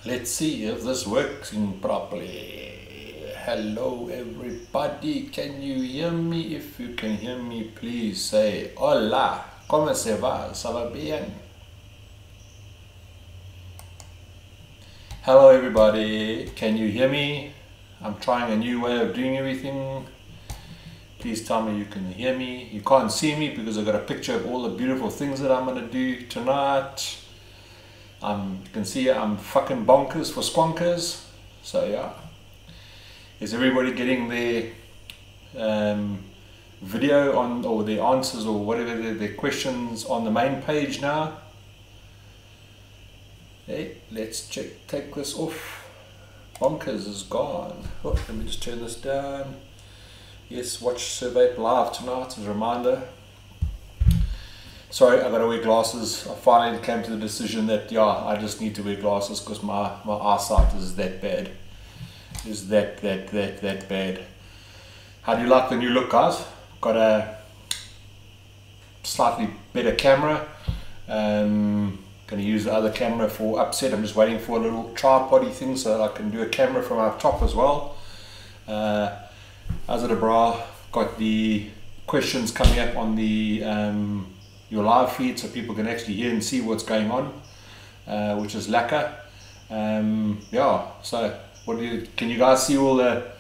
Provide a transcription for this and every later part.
Let's see if this working properly. Hello everybody, can you hear me? If you can hear me, please say hola, ¿cómo se va? ¿Ça va bien? Hello everybody, can you hear me? I'm trying a new way of doing everything. Please tell me you can hear me. You can't see me because I've got a picture of all the beautiful things that I'm going to do tonight. You can see I'm fucking bonkers for squonkers. So yeah. Is everybody getting their video on, or their answers or whatever their questions on the main page now? Hey, let's take this off. Bonkers is gone. Oh, let me just turn this down. Yes, watch Vape live tonight as a reminder. Sorry, I gotta wear glasses. I finally came to the decision that yeah, I just need to wear glasses because my eyesight is that bad. Is that bad. How do you like the new look, guys? Got a slightly better camera. Gonna use the other camera for upset. I'm just waiting for a little tripod-y thing so that I can do a camera from up top as well. How's it, bra? Got the questions coming up on the your live feed so people can actually hear and see what's going on, which is lacquer. Yeah, so can you guys see all the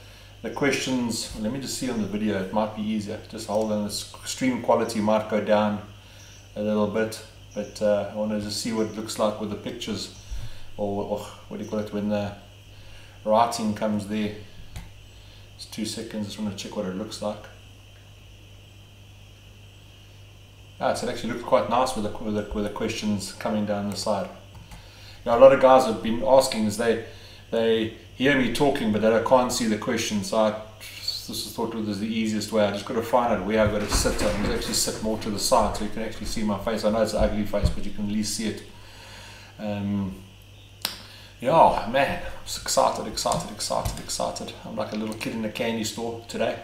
questions? Let me just see on the video, it might be easier. Just hold on, the stream quality might go down a little bit, but I want to just see what it looks like with the pictures, or what do you call it, when the writing comes there. It's 2 seconds, just want to check what it looks like. Ah, so it actually looks quite nice with the questions coming down the side. Now, a lot of guys have been asking, is they hear me talking but they can't see the questions. So I just thought it was the easiest way. I just got to find out where I've got to sit. I can actually sit more to the side so you can actually see my face. I know it's an ugly face, but you can at least see it. Yeah, man, I'm excited. I'm like a little kid in a candy store today.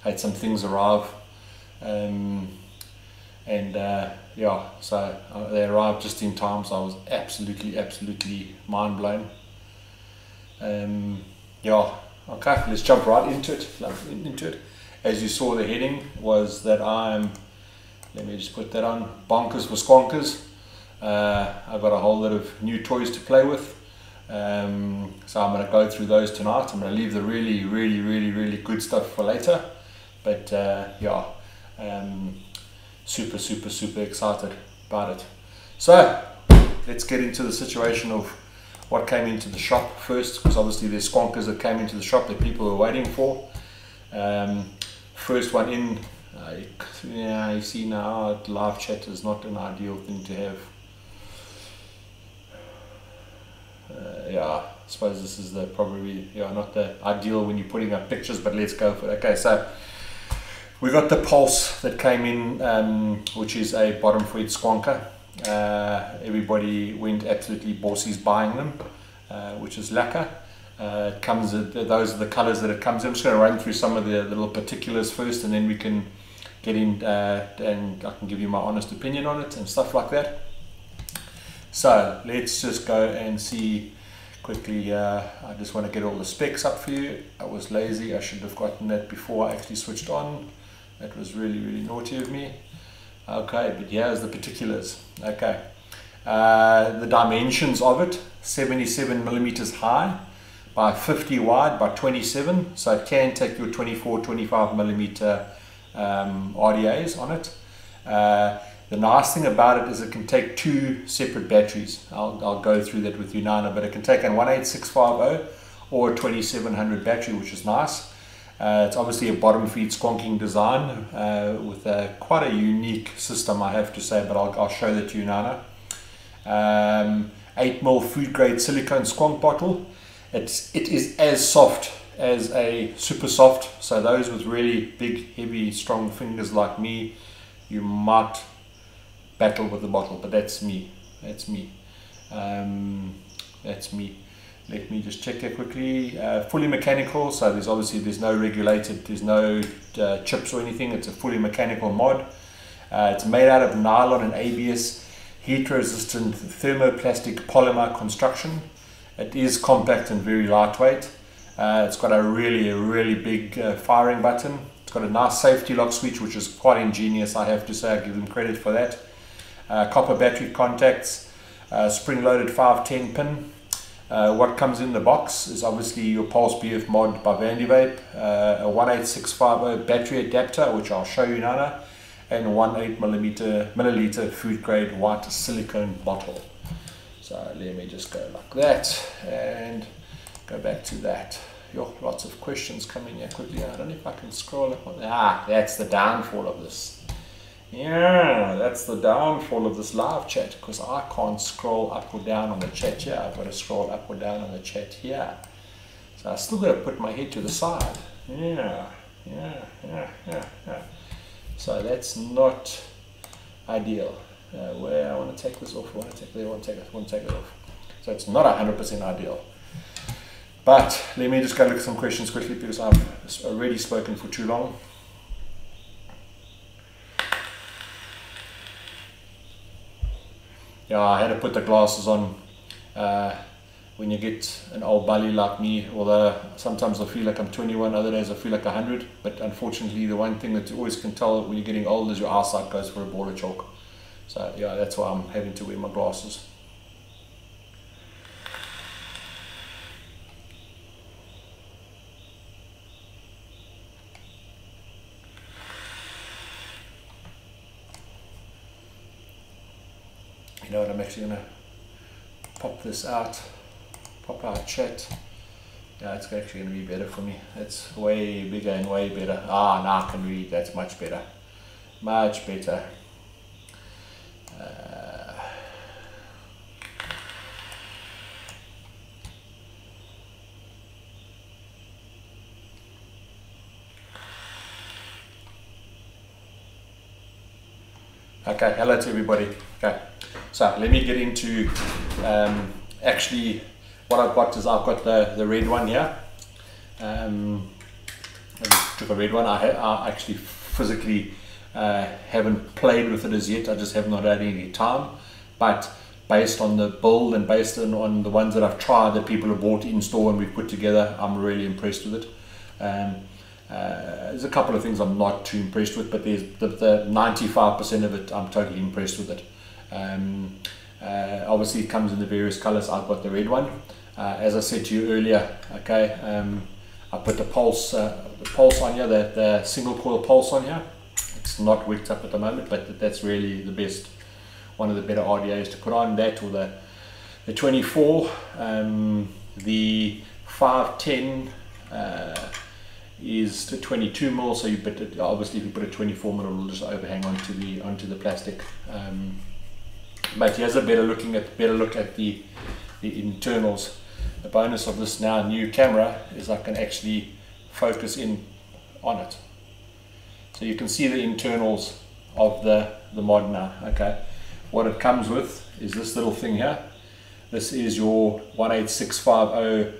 I had some things arrive. Yeah, so they arrived just in time, so I was absolutely mind blown. Yeah, okay, let's jump right into it. As you saw, the heading was that let me just put that on, bonkers for squonkers. I've got a whole lot of new toys to play with, so I'm going to go through those tonight. I'm going to leave the really good stuff for later, but yeah, super excited about it. So let's get into the situation of what came into the shop first, because obviously there's squonkers that came into the shop that people were waiting for. First one in, yeah, you see now live chat is not an ideal thing to have. Yeah, I suppose this is probably not the ideal when you're putting up pictures, but let's go for it. Okay, so we got the Pulse that came in, which is a bottom fed squonker. Everybody went absolutely bossy's buying them, which is lacquer. It comes, those are the colors that it comes in. I'm just going to run through some of the little particulars first, and then we can get in and I can give you my honest opinion on it and stuff like that. So let's just go and see quickly. I just want to get all the specs up for you. I was lazy, I should have gotten that before I actually switched on. That was really naughty of me. Okay, but here's the particulars. Okay, the dimensions of it: 77 millimeters high by 50 wide by 27, so it can take your 24-25 millimeter RDAs on it. The nice thing about it is it can take 2 separate batteries. I'll go through that with you now, but it can take an 18650 or a 2700 battery, which is nice. It's obviously a bottom feed squonking design with quite a unique system, I have to say, but I'll show that to you now. 8mm food grade silicone squonk bottle. It is as soft as a super soft, so those with really big, heavy, strong fingers like me, you might battle with the bottle, but that's me. That's me. Let me just check that quickly. Fully mechanical, so there's no regulated, there's no chips or anything. It's a fully mechanical mod. It's made out of nylon and ABS. heat resistant thermoplastic polymer construction. It is compact and very lightweight. It's got a really big firing button. It's got a nice safety lock switch, which is quite ingenious, I have to say. I give them credit for that. Copper battery contacts, spring-loaded 510 pin. What comes in the box is obviously your Pulse BF mod by Vape, a 18650 battery adapter, which I'll show you now, and a 18 milliliter food grade white silicone bottle. So let me just go like that and go back to that. Yo, lots of questions coming here quickly. I don't know if I can scroll up on that. That's the downfall of this. Yeah, that's the downfall of this live chat, because I can't scroll up or down on the chat here. I've got to scroll up or down on the chat here. So I still got to put my head to the side. Yeah. So that's not ideal. Where I want to take this off, I want to take it off. So it's not 100% ideal. But let me just go look at some questions quickly, because I've already spoken for too long. Yeah, I had to put the glasses on when you get an old belly like me, although sometimes I feel like I'm 21, other days I feel like 100, but unfortunately the one thing that you always can tell when you're getting old is your eyesight goes for a ball of chalk. So yeah, that's why I'm having to wear my glasses. You know what, I'm actually going to pop this out, pop out chat. Yeah, it's actually going to be better for me. It's way bigger and way better. Ah, now I can read. That's much better. Much better. Okay, hello to everybody. Okay, so let me get into actually what I've got is I've got the red one here. I just took a red one. I actually physically haven't played with it as yet. I just have not had any time. But based on the build and based on the ones that I've tried that people have bought in store and we've put together, I'm really impressed with it. There's a couple of things I'm not too impressed with, but there's the 95% of it I'm totally impressed with it. Obviously it comes in the various colors. I've got the red one. As I said to you earlier, okay, I put the pulse on here, the single coil pulse on here. It's not wicked up at the moment, but that's really the best, one of the better RDAs to put on, that or the 24. The 510 is the 22 mil, so you put it, obviously if you put a 24 mil, it'll just overhang onto the plastic. But here's a better look at the internals. The bonus of this now new camera is I can actually focus in on it, so you can see the internals of the mod now. Okay, what it comes with is this little thing here. This is your 18650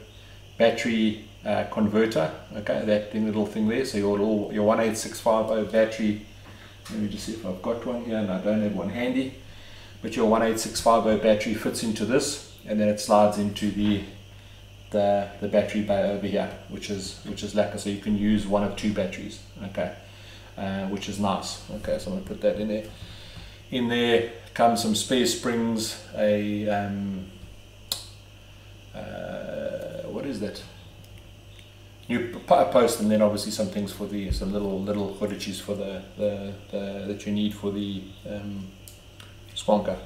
battery converter. Okay, that little thing there. So your 18650 battery, let me just see if I've got one here, and I don't have one handy, but your 18650 battery fits into this, and then it slides into the battery bay over here, which is lacquer, so you can use one of two batteries. Okay, which is nice. Okay, so I'm going to put that in there. In there comes some spare springs, what is that? New post, and then obviously some things for some little hoodies for that you need for the squonker.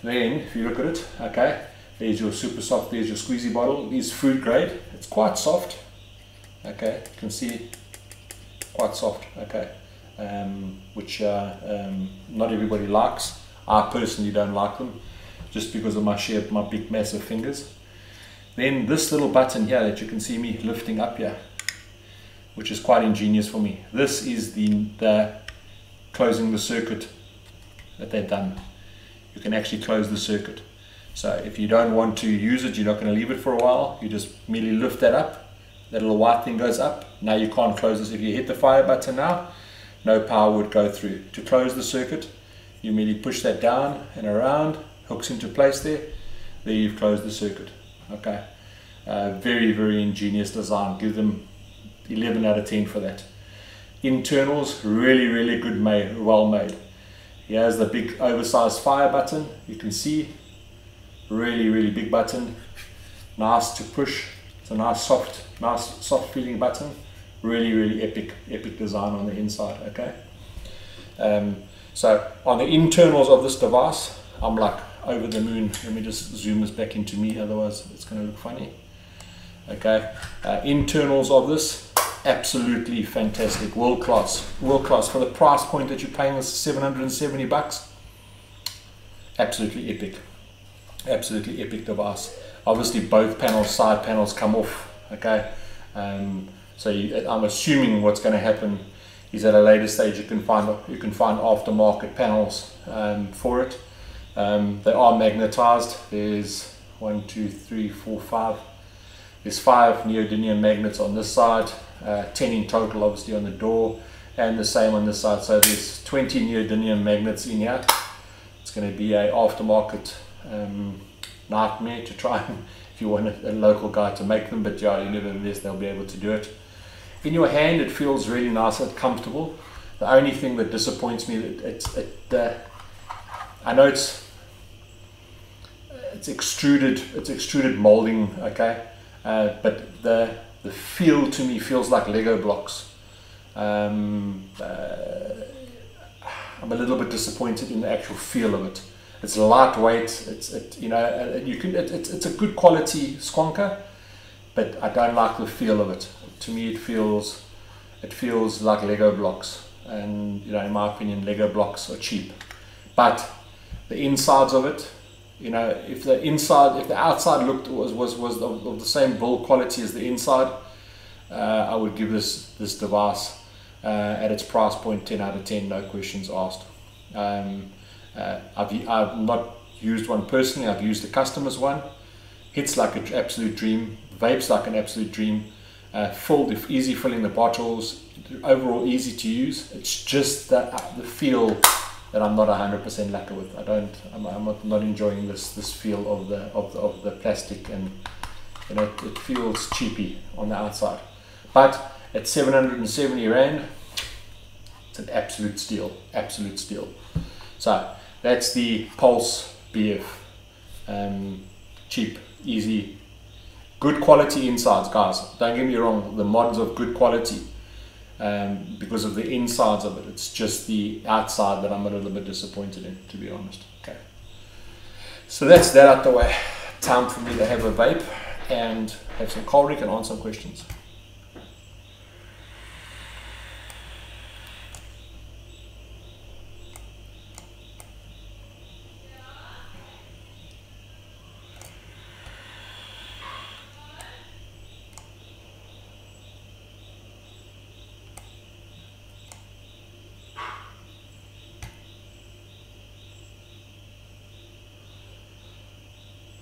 Then if you look at it, okay, there's your super soft, there's your squeezy bottle. It is food grade, it's quite soft. Okay, you can see quite soft. Okay, which not everybody likes. I personally don't like them, just because of my big massive fingers. Then this little button here that you can see me lifting up here, which is quite ingenious for me. This is the closing the circuit that they've done. You can actually close the circuit. So if you don't want to use it, you're not going to leave it for a while, you just merely lift that up. That little white thing goes up. Now you can't close this. If you hit the fire button now, no power would go through. To close the circuit, You merely push that down and around, hooks into place there. There you've closed the circuit. Okay, very, very ingenious design. Give them 11 out of 10 for that. Internals, really, really good made, well made. Here's the big oversized fire button. You can see, really, really big button. Nice to push. It's a nice soft feeling button. Really, really epic design on the inside. Okay. So on the internals of this device, I'm like over the moon. Let me just zoom this back into me, otherwise it's going to look funny. Okay, internals of this, absolutely fantastic, world class for the price point that you're paying. This $770. Absolutely epic device. Obviously both panels, side panels, come off. Okay, so I'm assuming what's going to happen is at a later stage you can find aftermarket panels for it. They are magnetized. There's 1, 2, 3, 4, 5. There's 5 neodymium magnets on this side, 10 in total obviously on the door, and the same on this side. So there's 20 neodymium magnets in here. It's going to be a aftermarket nightmare to try and, if you want a local guy to make them, but yeah, nevertheless they'll be able to do it. In your hand it feels really nice and comfortable. The only thing that disappoints me, I know it's extruded molding, okay, but the feel to me feels like Lego blocks. I'm a little bit disappointed in the actual feel of it. It's lightweight. It's a good quality squonker, but I don't like the feel of it. To me, it feels like Lego blocks, and in my opinion, Lego blocks are cheap. But the insides of it, if the outside was of the same build quality as the inside, I would give this device at its price point 10 out of 10, no questions asked. I've not used one personally. I've used the customer's one. It's like an absolute dream. Vape's like an absolute dream. Easy filling the bottles. Overall easy to use. It's just the feel that I'm not 100% lacquer with. I'm not enjoying this feel of the plastic, and it feels cheapy on the outside. But at 770 Rand, it's an absolute steal. So that's the Pulse BF. Cheap, easy, good quality insides, guys. Don't get me wrong, the mod's of good quality because of the insides of it. It's just the outside that I'm a little bit disappointed in, to be honest. Okay, so that's that out the way. Time for me to have a vape and have some cold drink and answer some questions.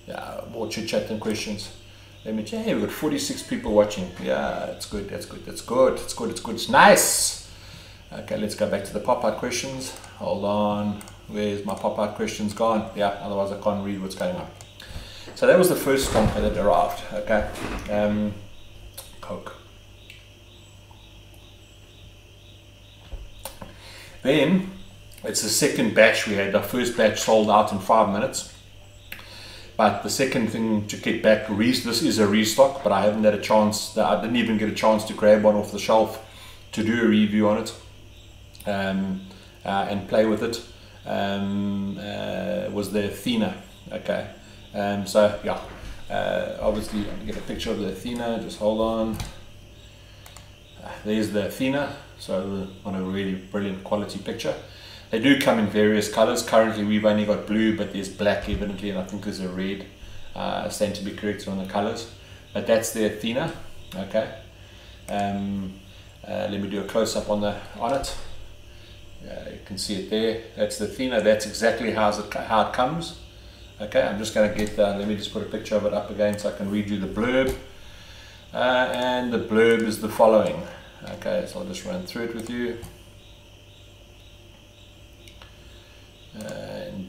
Yeah, more chit chat and questions. Let me check. Hey, we've got 46 people watching. Yeah, it's good. It's nice. Okay, let's go back to the pop-out questions. Hold on. Where's my pop-out questions gone? Yeah, otherwise I can't read what's going on. So that was the first squonker that arrived. Okay. Coke. Then it's the second batch we had. The first batch sold out in 5 minutes. But the second thing to get back, this is a restock, but I haven't had a chance. I didn't even get a chance to grab one off the shelf to do a review on it and play with it. Was the Athena. Okay. So yeah, obviously I'm gonna get a picture of the Athena. Just hold on. There's the Athena. So on a really brilliant quality picture. They do come in various colors. Currently we've only got blue, but there's black evidently, and I think there's a red. Stand to be corrected on the colors. But that's the Athena. Okay. Let me do a close-up on it. You can see it there. That's the Athena. That's exactly how it comes. Okay, I'm just going to get let me just put a picture of it up again so I can read you the blurb. And the blurb is the following. Okay, so I'll just run through it with you.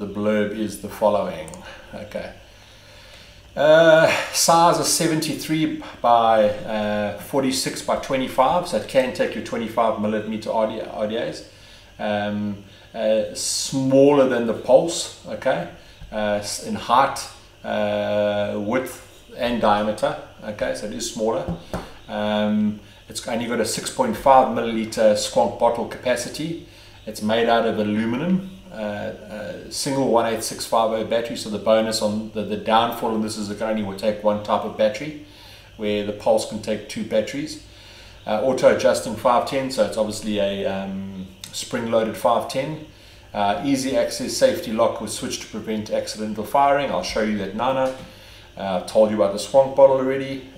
the blurb is the following. Okay. Size is 73 by 46 by 25, so it can take your 25mm RDAs. Smaller than the pulse, okay, in height, width and diameter, okay, so it is smaller. It's only got a 6.5ml squonk bottle capacity. It's made out of aluminum, single 18650 battery. So the bonus on the downfall on this is it can only take one type of battery, where the pulse can take 2 batteries. Auto adjusting 510, so it's obviously a spring loaded 510. Easy access safety lock with switch to prevent accidental firing. I'll show you that now. I've told you about the squonk bottle already.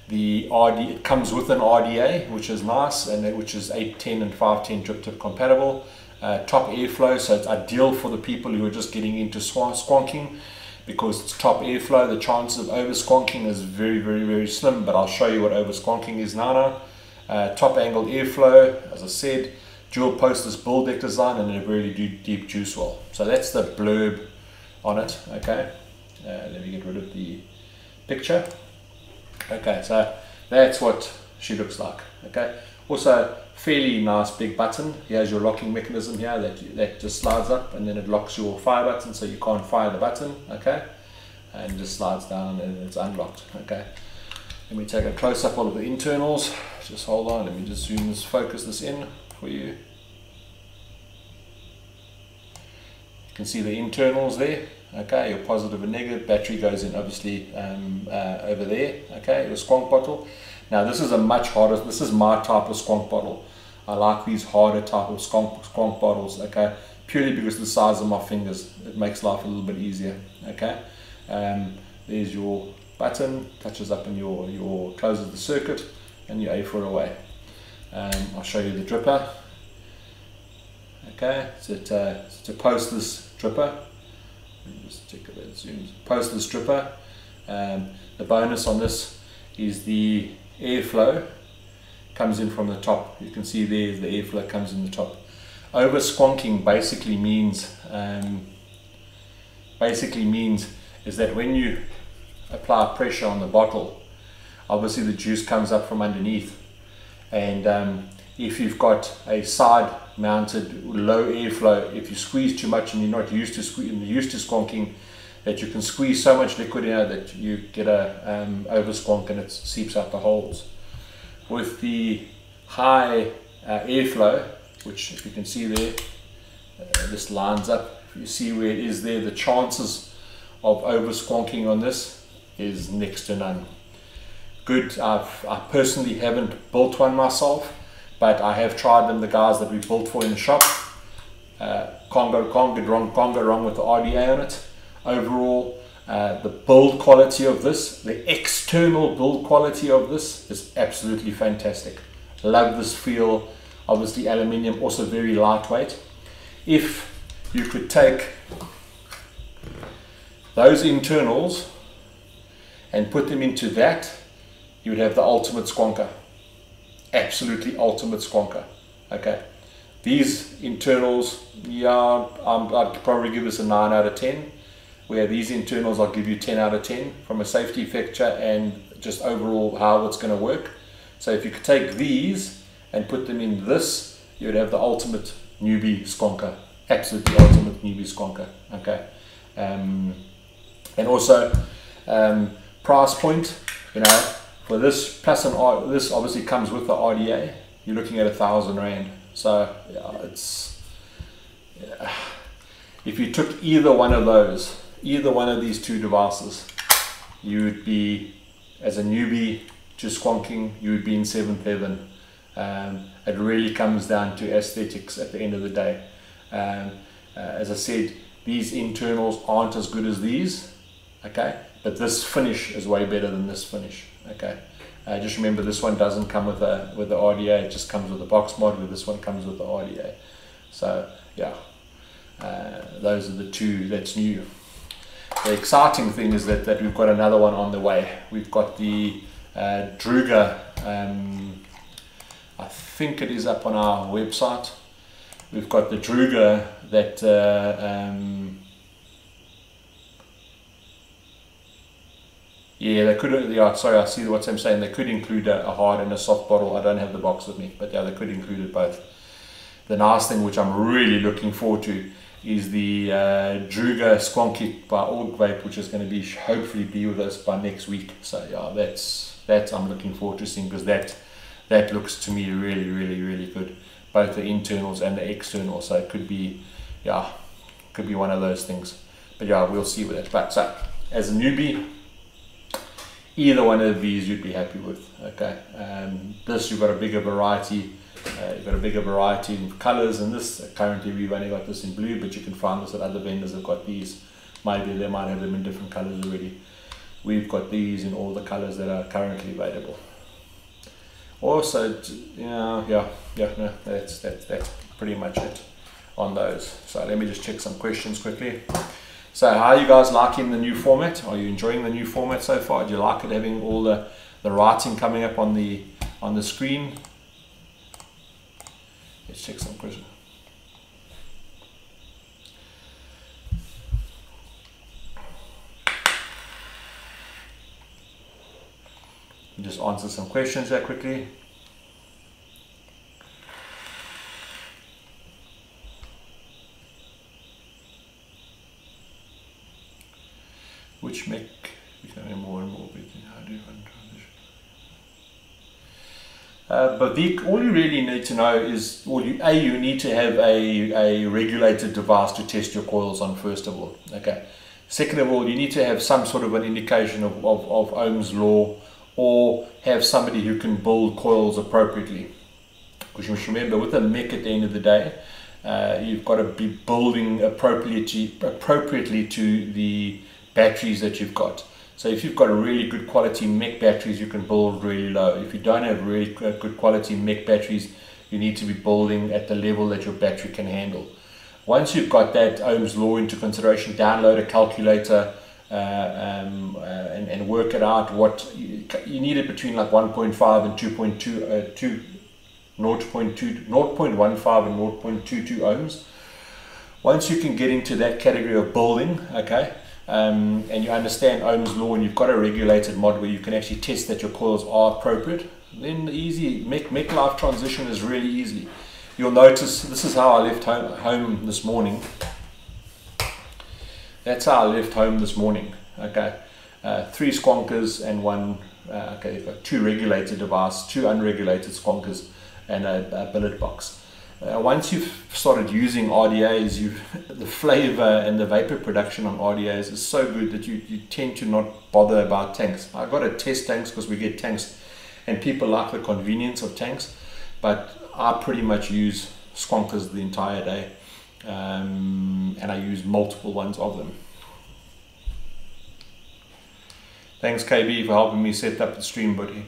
It comes with an RDA, which is nice, and which is 810 and 510 drip tip compatible. Top airflow, so it's ideal for the people who are just getting into squonking, because it's top airflow. The chances of over squonking is very, very, very slim, but I'll show you what over squonking is now. Top angled airflow, as I said, dual postless bull deck design, and a really deep juice well. So that's the blurb on it. Okay, let me get rid of the picture. Okay, so that's what she looks like. Okay, also fairly nice big button. Here's your locking mechanism here that just slides up, and then it locks your fire button, so you can't fire the button. Okay, and just slides down and it's unlocked. Okay, let me take a close up of the internals. Just hold on, let me just zoom this, focus this in for you. You can see the internals there. Okay, your positive and negative. Battery goes in obviously over there. Okay, your squonk bottle. Now this is a much harder, this is my type of squonk bottle. I like these harder type of squonk bottles, okay, purely because of the size of my fingers. It makes life a little bit easier. Okay, there's your button, touches up in your closes the circuit, and your A4 away. I'll show you the dripper. Okay, so to post this dripper, just check if it zooms. Post this dripper. The bonus on this is the airflow comes in from the top. You can see there the airflow comes in the top. Over squonking basically means is that when you apply pressure on the bottle, obviously the juice comes up from underneath, and if you've got a side mounted low airflow, if you squeeze too much and you're not used to squonking, that you can squeeze so much liquid in that you get a over squonk and it seeps out the holes. With the high airflow, which if you can see there, this lines up, if you see where it is there, the chances of over squonking on this is next to none. Good. I personally haven't built one myself, but I have tried them, the guys that we built for in the shop. Can't go wrong with the RDA on it. Overall, the build quality of this, the external build quality of this is absolutely fantastic. Love this feel. Obviously aluminium, also very lightweight. If you could take those internals and put them into that, you would have the ultimate squonker. Absolutely ultimate squonker. Okay, these internals, yeah, I'd probably give this a 9 out of 10, where these internals I'll give you 10 out of 10 from a safety factor and just overall how it's going to work. So if you could take these and put them in this, you would have the ultimate newbie squonker. Absolutely ultimate newbie squonker. Okay, and also price point, you know, for this plus this obviously comes with the RDA, you're looking at 1,000 Rand. So yeah, it's, yeah. If you took either one of those, either one of these two devices, you would be, as a newbie to squonking, you would be in 7th heaven. It really comes down to aesthetics at the end of the day. As I said, these internals aren't as good as these, okay, but this finish is way better than this finish. Okay, just remember this one doesn't come with the RDA, it just comes with the box mod, where this one comes with the RDA. So yeah, those are the two that's new. The exciting thing is that we've got another one on the way. We've got the Druga, I think it is up on our website. We've got the Druga that Yeah, they could. Yeah, sorry, I see what I'm saying. They could include a hard and a soft bottle. I don't have the box with me, but yeah, they could include it both. The nice thing, which I'm really looking forward to, is the Druga Squonk by Org Vape, which is going to be hopefully be with us by next week. So yeah, that's I'm looking forward to seeing, because that looks to me really, really, really good, both the internals and the externals. So it could be, yeah, could be one of those things. But yeah, we'll see with it. But so as a newbie, either one of these you'd be happy with. Okay, this you've got a bigger variety. You've got a bigger variety in colors, and this currently we've only got this in blue, but you can find this at other vendors have got these. Maybe they might have them in different colors already. We've got these in all the colors that are currently available. Also, no, that's pretty much it on those. So let me just check some questions quickly. So how are you guys liking the new format? Are you enjoying the new format so far? Do you like it having all the writing coming up on the screen? Let's check some questions. Just answer some questions there quickly. Which make becoming more and more big? How do you run transition? But all you really need to know is, you need to have a regulated device to test your coils on, first of all. Okay. Second of all, you need to have some sort of an indication of Ohm's law, or have somebody who can build coils appropriately. Because you must remember, with a mech at the end of the day, you've got to be building appropriately to the batteries that you've got. So if you've got a really good quality mech batteries, you can build really low. If you don't have really good quality mech batteries, you need to be building at the level that your battery can handle. Once you've got that Ohm's law into consideration, download a calculator and work it out. What you need it between like 1.5 and 0.15 and 0.22 ohms. Once you can get into that category of building, okay, and you understand Ohm's law, and you've got a regulated mod where you can actually test that your coils are appropriate, then the easy mech life transition is really easy. You'll notice this is how I left home this morning. That's how I left home this morning. Okay, 3 squonkers and one. Okay, you've got 2 regulated devices, 2 unregulated squonkers, and a billet box. Once you've started using RDAs, the flavor and the vapor production on RDAs is so good that you tend to not bother about tanks. I've got to test tanks because we get tanks, and people like the convenience of tanks, but I pretty much use squonkers the entire day, and I use multiple ones of them. Thanks KB for helping me set up the stream, buddy.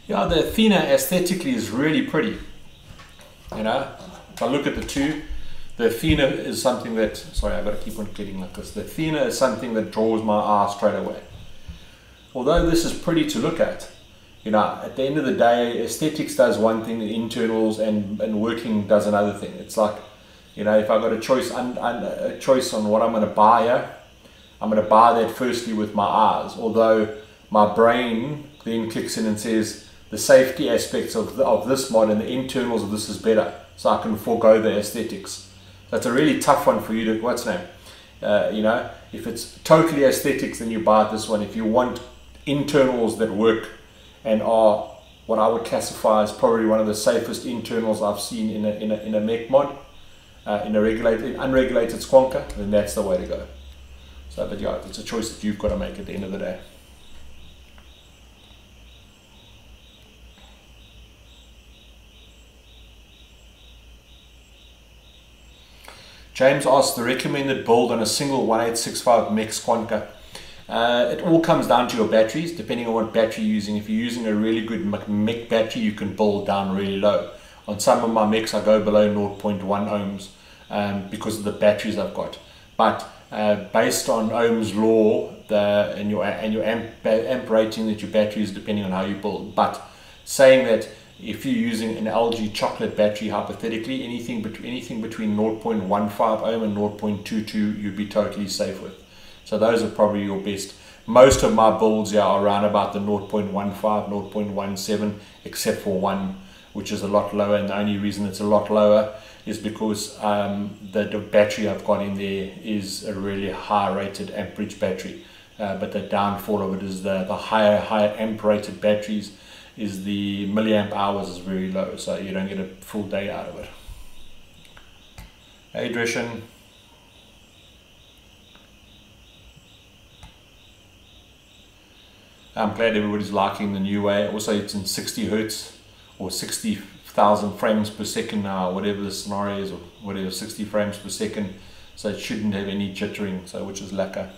Yeah, the Athena aesthetically is really pretty. You know, if I look at the two, the Athena is something that, sorry, I've got to keep on getting like this. The Athena is something that draws my eye straight away. Although this is pretty to look at, you know, at the end of the day, aesthetics does one thing, the internals and working does another thing. It's like, you know, if I've got a choice on what I'm going to buy here, I'm going to buy that firstly with my eyes. Although my brain then kicks in and says, the safety aspects of this mod and the internals of this is better, so I can forego the aesthetics. That's a really tough one for you to, what's name? You know, if it's totally aesthetics, then you buy this one. If you want internals that work and are what I would classify as probably one of the safest internals I've seen in a mech mod, in a unregulated squonker, then that's the way to go. So, but yeah, it's a choice that you've got to make at the end of the day. James asks the recommended build on a single 1865 mech squonker. It all comes down to your batteries, depending on what battery you're using. If you're using a really good mech battery, you can build down really low. On some of my mechs, I go below 0.1 ohms. because of the batteries I've got. But based on Ohm's law, and your amp rating that your battery is depending on how you build. But saying that if you're using an LG chocolate battery, hypothetically, anything between 0.15 ohm and 0.22 you'd be totally safe with. So those are probably your best. Most of my builds are around about the 0.15, 0.17, except for one, which is a lot lower. And the only reason it's a lot lower is because the battery I've got in there is a really high rated amperage battery. But the downfall of it is the higher amp rated batteries is the milliamp hours is very low, so you don't get a full day out of it. Hey Dreshen. I'm glad everybody's liking the new way. Also, it's in 60 hertz or 60,000 frames per second now, whatever the scenario is, or whatever, 60 frames per second. So it shouldn't have any jittering, so which is lekker.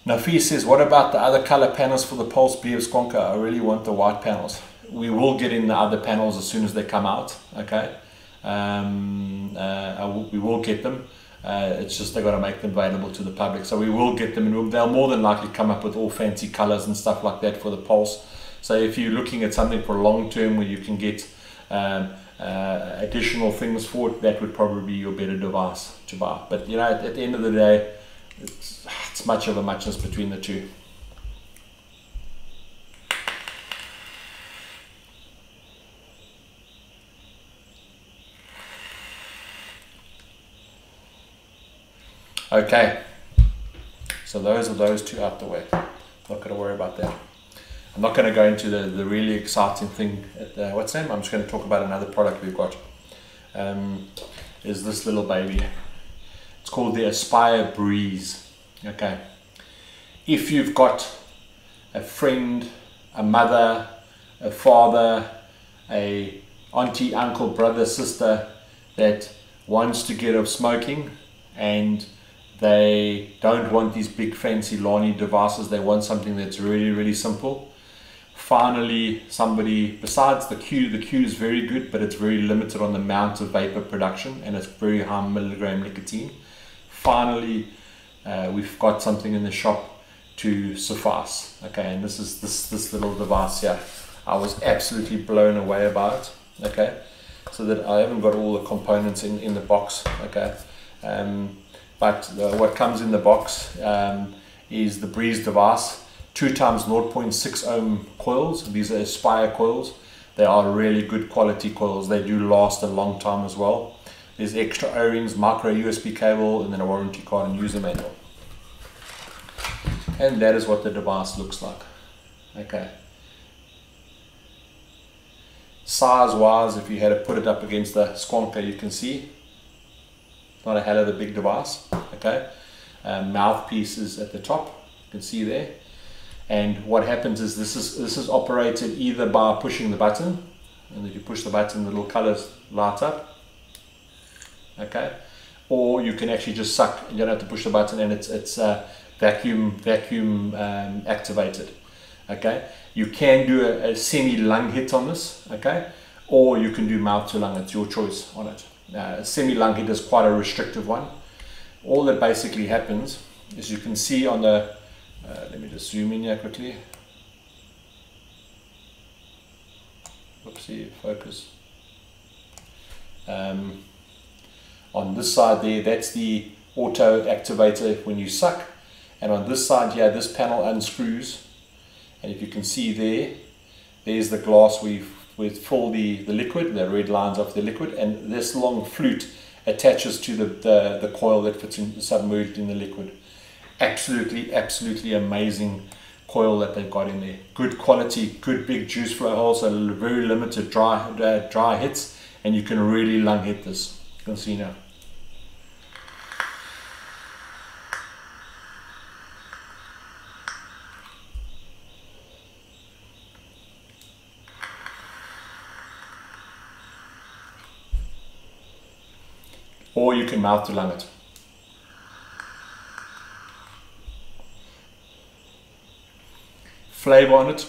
Nafis says, what about the other color panels for the Pulse BF Squonker? I really want the white panels. We will get in the other panels as soon as they come out, okay? We will get them. It's just they've got to make them available to the public. So we will get them, and they'll more than likely come up with all fancy colors and stuff like that for the Pulse. So if you're looking at something for long term where you can get additional things for it, that would probably be your better device to buy. But you know, at the end of the day, it's much of a muchness between the two. Okay, so those are those two out the way. Not going to worry about that. I'm not going to go into the really exciting thing at what's name. I'm just going to talk about another product we've got. Is this little baby. It's called the Aspire Breeze. Okay, if you've got a friend, a mother, a father, a auntie, uncle, brother, sister that wants to get off smoking and they don't want these big fancy Lani devices, they want something that's really, really simple. Finally, somebody, besides the Q is very good, but it's very limited on the amount of vapor production and it's very high milligram nicotine. Finally, we've got something in the shop to suffice. Okay, and this is this little device here. I was absolutely blown away about it. Okay, so that I haven't got all the components in the box. Okay, but what comes in the box is the Breeze device, 2 times 0.6 ohm coils. These are Aspire coils. They are really good quality coils. They do last a long time as well. There's extra O-rings, micro USB cable, and then a warranty card and user manual. And that is what the device looks like. Okay. Size wise, if you had to put it up against the Squonker, you can see not a hell of a big device. Okay. Mouthpiece is at the top, you can see there. And what happens is this is operated either by pushing the button, and if you push the button the little colors light up. Okay, or you can actually just suck. You don't have to push the button, and it's vacuum activated. Okay, you can do a semi lung hit on this. Okay, or you can do mouth to lung. It's your choice on it. A semi lung hit is quite a restrictive one. All that basically happens is you can see on the. Let me just zoom in here quickly. Whoopsie, focus. On this side there, that's the auto activator when you suck, and on this side here, this panel unscrews, and if you can see there's the glass we fill the liquid, the red lines of the liquid, and this long flute attaches to the coil that fits in, submerged in the liquid. Absolutely amazing coil that they've got in there. Good quality, good big juice flow holes, so very limited dry hits, and you can really lung hit this. You can see now. Or you can mouth to lung it. Flavor on it.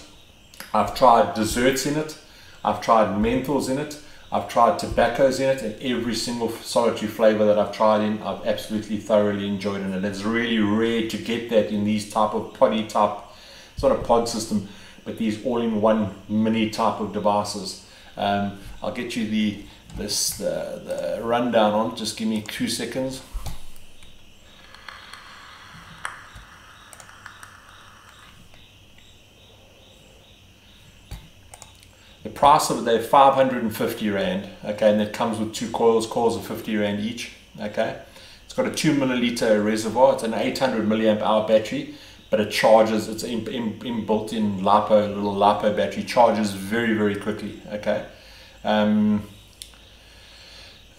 I've tried desserts in it. I've tried menthols in it. I've tried tobaccos in it, and every single solitary flavor that I've tried in, I've absolutely thoroughly enjoyed it. And it's really rare to get that in these type of poddy type, it's not a pod system, but these all-in-one mini type of devices. I'll get you the rundown on, just give me 2 seconds. The price of it, they're 550 Rand, okay, and it comes with 2 coils are 50 Rand each, okay. It's got a 2 milliliter reservoir, it's an 800 milliamp hour battery, but it charges, it's built in LiPo, little LiPo battery, charges very, very quickly, okay.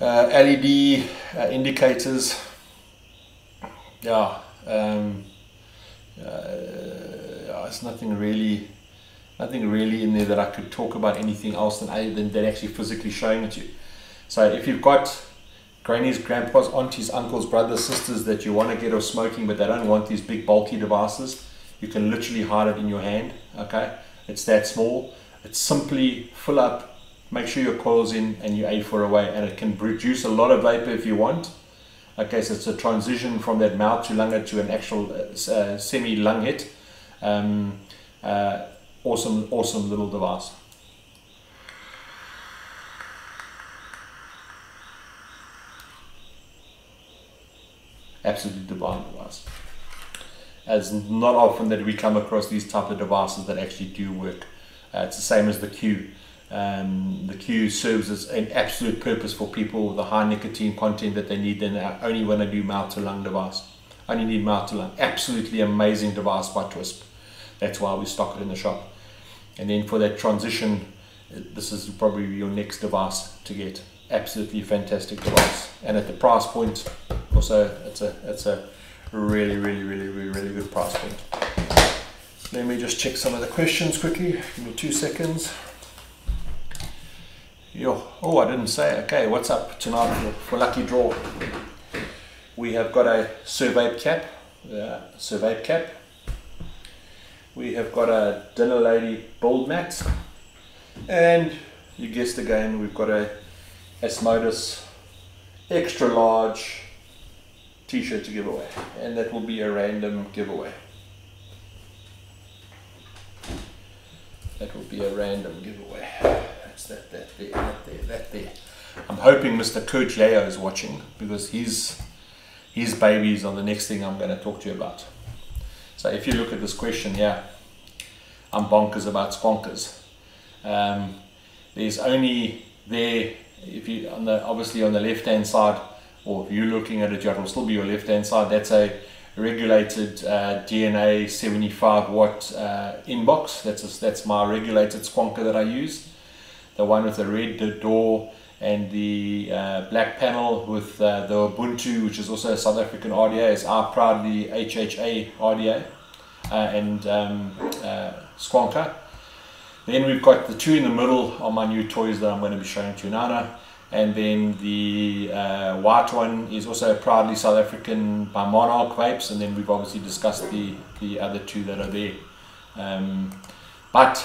LED indicators, yeah, it's nothing really in there that I could talk about anything else than actually physically showing it to you. So if you've got grannies, grandpas, aunties, uncles, brothers, sisters that you want to get off smoking but they don't want these big bulky devices, you can literally hide it in your hand, okay? It's that small. It's simply fill up, make sure your coil's in, and you A4 away, and it can produce a lot of vapor if you want. Okay, so it's a transition from that mouth to lung to an actual semi-lung hit. Awesome little device. Absolutely divine device. It's not often that we come across these type of devices that actually do work. It's the same as the Q. The Q serves as an absolute purpose for people with the high nicotine content that they need. Then only when they do mouth to lung device. Only need mouth to lung. Absolutely amazing device by Twisp. That's why we stock it in the shop. And then for that transition, this is probably your next device to get. Absolutely fantastic device. And at the price point, also it's a really good price point. Let me just check some of the questions quickly. Give me 2 seconds. Oh, I didn't say. Okay, what's up tonight for lucky draw? We have got a Survape cap. Survape cap. We have got a Dinner Lady build mat, and you guessed again, we've got a Asmodus extra large t-shirt to give away, and that will be a random giveaway. That will be a random giveaway. That's that there. I'm hoping Mr. Kurt Yayo is watching, because his babies are the next thing I'm going to talk to you about. So if you look at this question here, I'm bonkers about squonkers. There's only there, if you obviously on the left hand side, or if you're looking at it, it will still be your left hand side. That's a regulated DNA 75 watt inbox. That's my regulated squonker that I use. The one with the red door and the black panel with the Ubuntu, which is also a South African RDA, is our proudly HHA RDA and squonker. Then we've got the two in the middle are my new toys that I'm going to be showing to you now. And then the white one is also proudly South African by Monarch Vapes, and then we've obviously discussed the other two that are there. But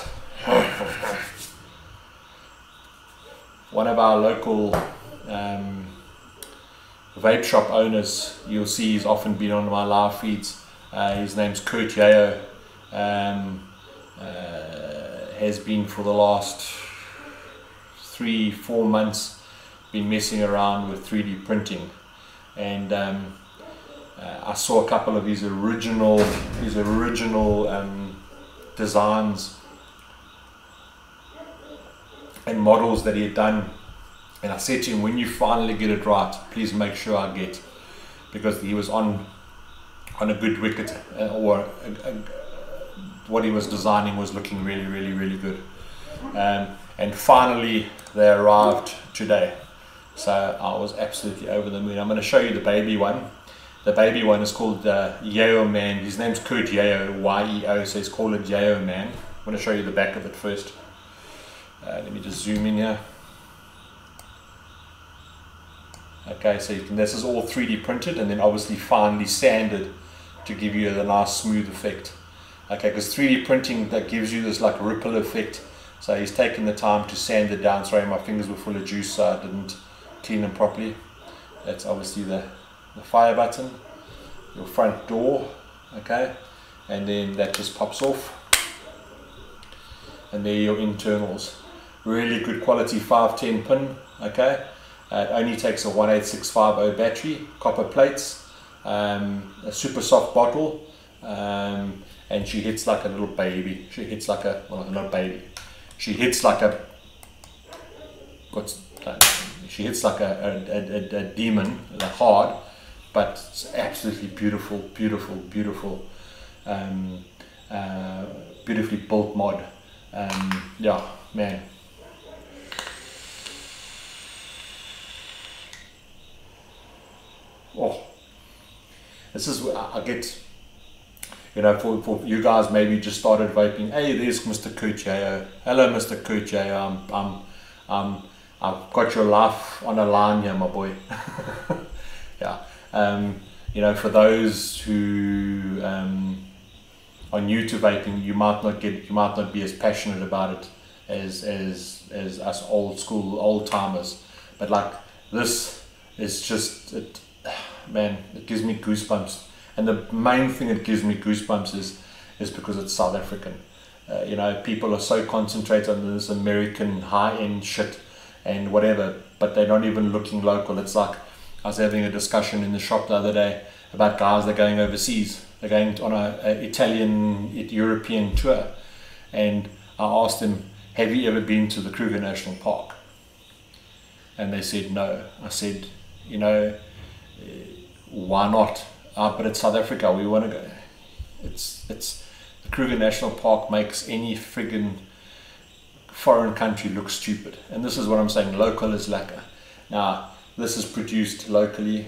one of our local vape shop owners, you'll see he's often been on my live feeds. His name's Kurt Yayo. Has been for the last 3-4 months been messing around with 3D printing, and I saw a couple of his original designs and models that he had done, and I said to him, when you finally get it right, please make sure I get, because he was on a good wicket, or what he was designing was looking really good, and finally they arrived today. So I was absolutely over the moon. I'm going to show you the baby one. The baby one is called Yayo Man. His name's Kurt Yayo, Y-E-O, so he's called it Yayo Man. I'm going to show you the back of it first. Let me just zoom in here. Okay, so this is all 3D printed and then obviously finely sanded to give you a nice smooth effect. Okay, because 3D printing, that gives you this like ripple effect. So he's taken the time to sand it down. Sorry, my fingers were full of juice, so I didn't clean them properly. That's obviously the fire button, your front door, okay, and then that just pops off, and there are your internals. Really good quality 510 pin, okay. It only takes a 18650 battery, copper plates, a super soft bottle, and she hits like a little baby. She hits like a, well, not a baby. She hits like a, she hits like a demon, hard, but it's absolutely beautiful, beautiful, beautiful, beautifully built mod. Yeah, man. Oh, this is where I get, you know, for you guys maybe just started vaping. Hey, there's Mr. Kurt J.O. Hello, Mr. Kurt J.O. I've got your life on a line here, my boy. Yeah. You know, for those who are new to vaping, you might not be as passionate about it as us old school old timers. But like this is just it. Man, it gives me goosebumps, and the main thing it gives me goosebumps is because it's South African. You know, people are so concentrated on this American high-end shit and whatever, but they're not even looking local. It's like I was having a discussion in the shop the other day about guys that are going overseas. They're going on a Italian, European tour, and I asked them, have you ever been to the Kruger National Park? And they said no. I said, you know, why not? But it's South Africa, we want to go. It's the Kruger National Park makes any friggin' foreign country look stupid. And this is what I'm saying, local is lekker. Now, this is produced locally,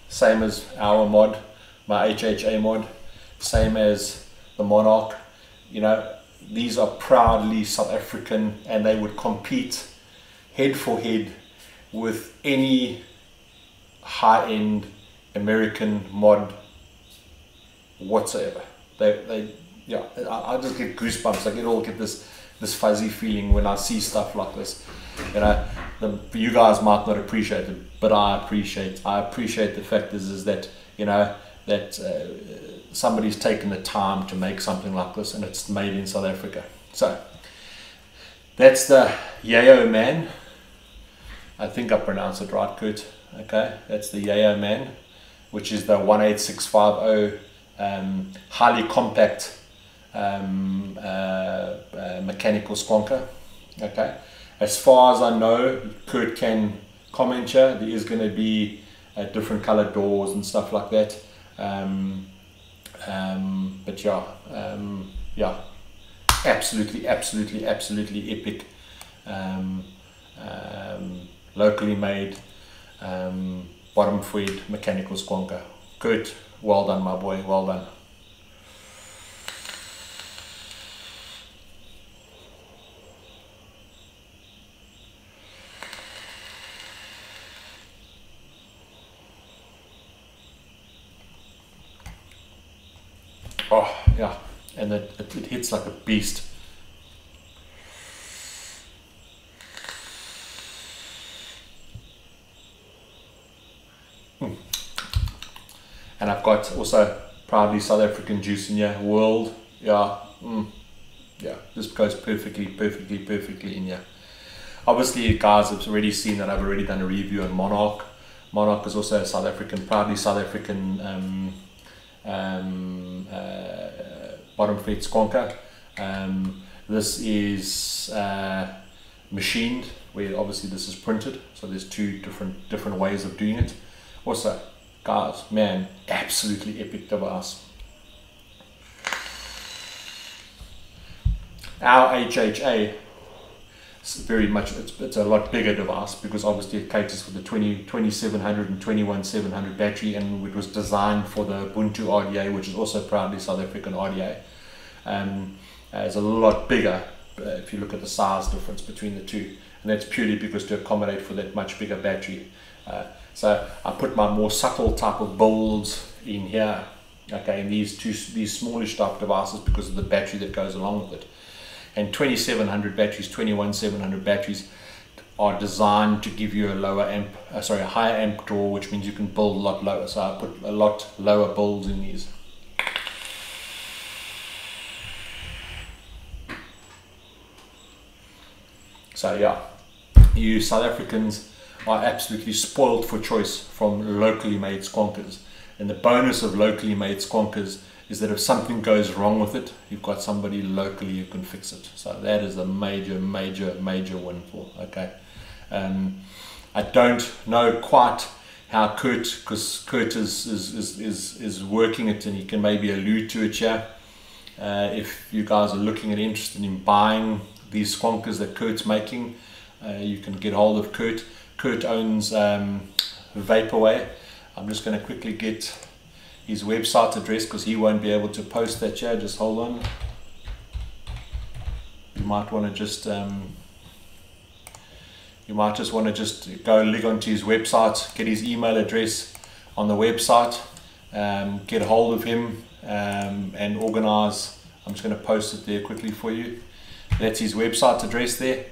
same as our mod, my HHA mod, same as the Monarch. You know, these are proudly South African, and they would compete head for head with any high-end American mod whatsoever. Yeah, I just get goosebumps. I get this fuzzy feeling when I see stuff like this. You know, you guys might not appreciate it, but I appreciate the fact is that, you know, that somebody's taken the time to make something like this, and it's made in South Africa. So that's the Yayo Man. I think I pronounced it right, Kurt. Okay, that's the Yayo Man, which is the 18650 highly compact mechanical squonker. Okay, as far as I know, Kurt can comment here, there is going to be different colored doors and stuff like that. But yeah, absolutely epic, locally made, bottom fed mechanical squonker. Kurt, well done, my boy, well done. Oh yeah, and it hits like a beast. And I've got also proudly South African juice in here, World. Yeah, yeah, this goes perfectly in here. Obviously, guys have already seen that I've already done a review on Monarch. Monarch is also a South African, proudly South African bottom fed squonker. This is machined, where obviously this is printed, so there's two different ways of doing it. Also, guys, man, absolutely epic device. Our HHA is very much, it's a lot bigger device, because obviously it caters for the 2700 and 21700 battery, and it was designed for the Ubuntu RDA, which is also proudly South African RDA. It's a lot bigger if you look at the size difference between the two, and that's purely because to accommodate for that much bigger battery. So I put my more subtle type of builds in here, okay, in these smallish type devices, because of the battery that goes along with it. And 2700 batteries, 21700 batteries are designed to give you a lower amp, a higher amp draw, which means you can build a lot lower. So I put a lot lower builds in these. So yeah, you South Africans are absolutely spoiled for choice from locally made squonkers. And the bonus of locally made squonkers is that if something goes wrong with it, you've got somebody locally who can fix it. So that is a major windfall. Okay. I don't know quite how Kurt, because Kurt is working it, and he can maybe allude to it here. If you guys are looking and interested in buying these squonkers that Kurt's making, you can get hold of Kurt. Kurt owns Vaporway. I'm just going to quickly get his website address because he won't be able to post that here. Just hold on. You might want to just go log onto his website, get his email address on the website, get hold of him, and organize. I'm just going to post it there quickly for you. That's his website address there.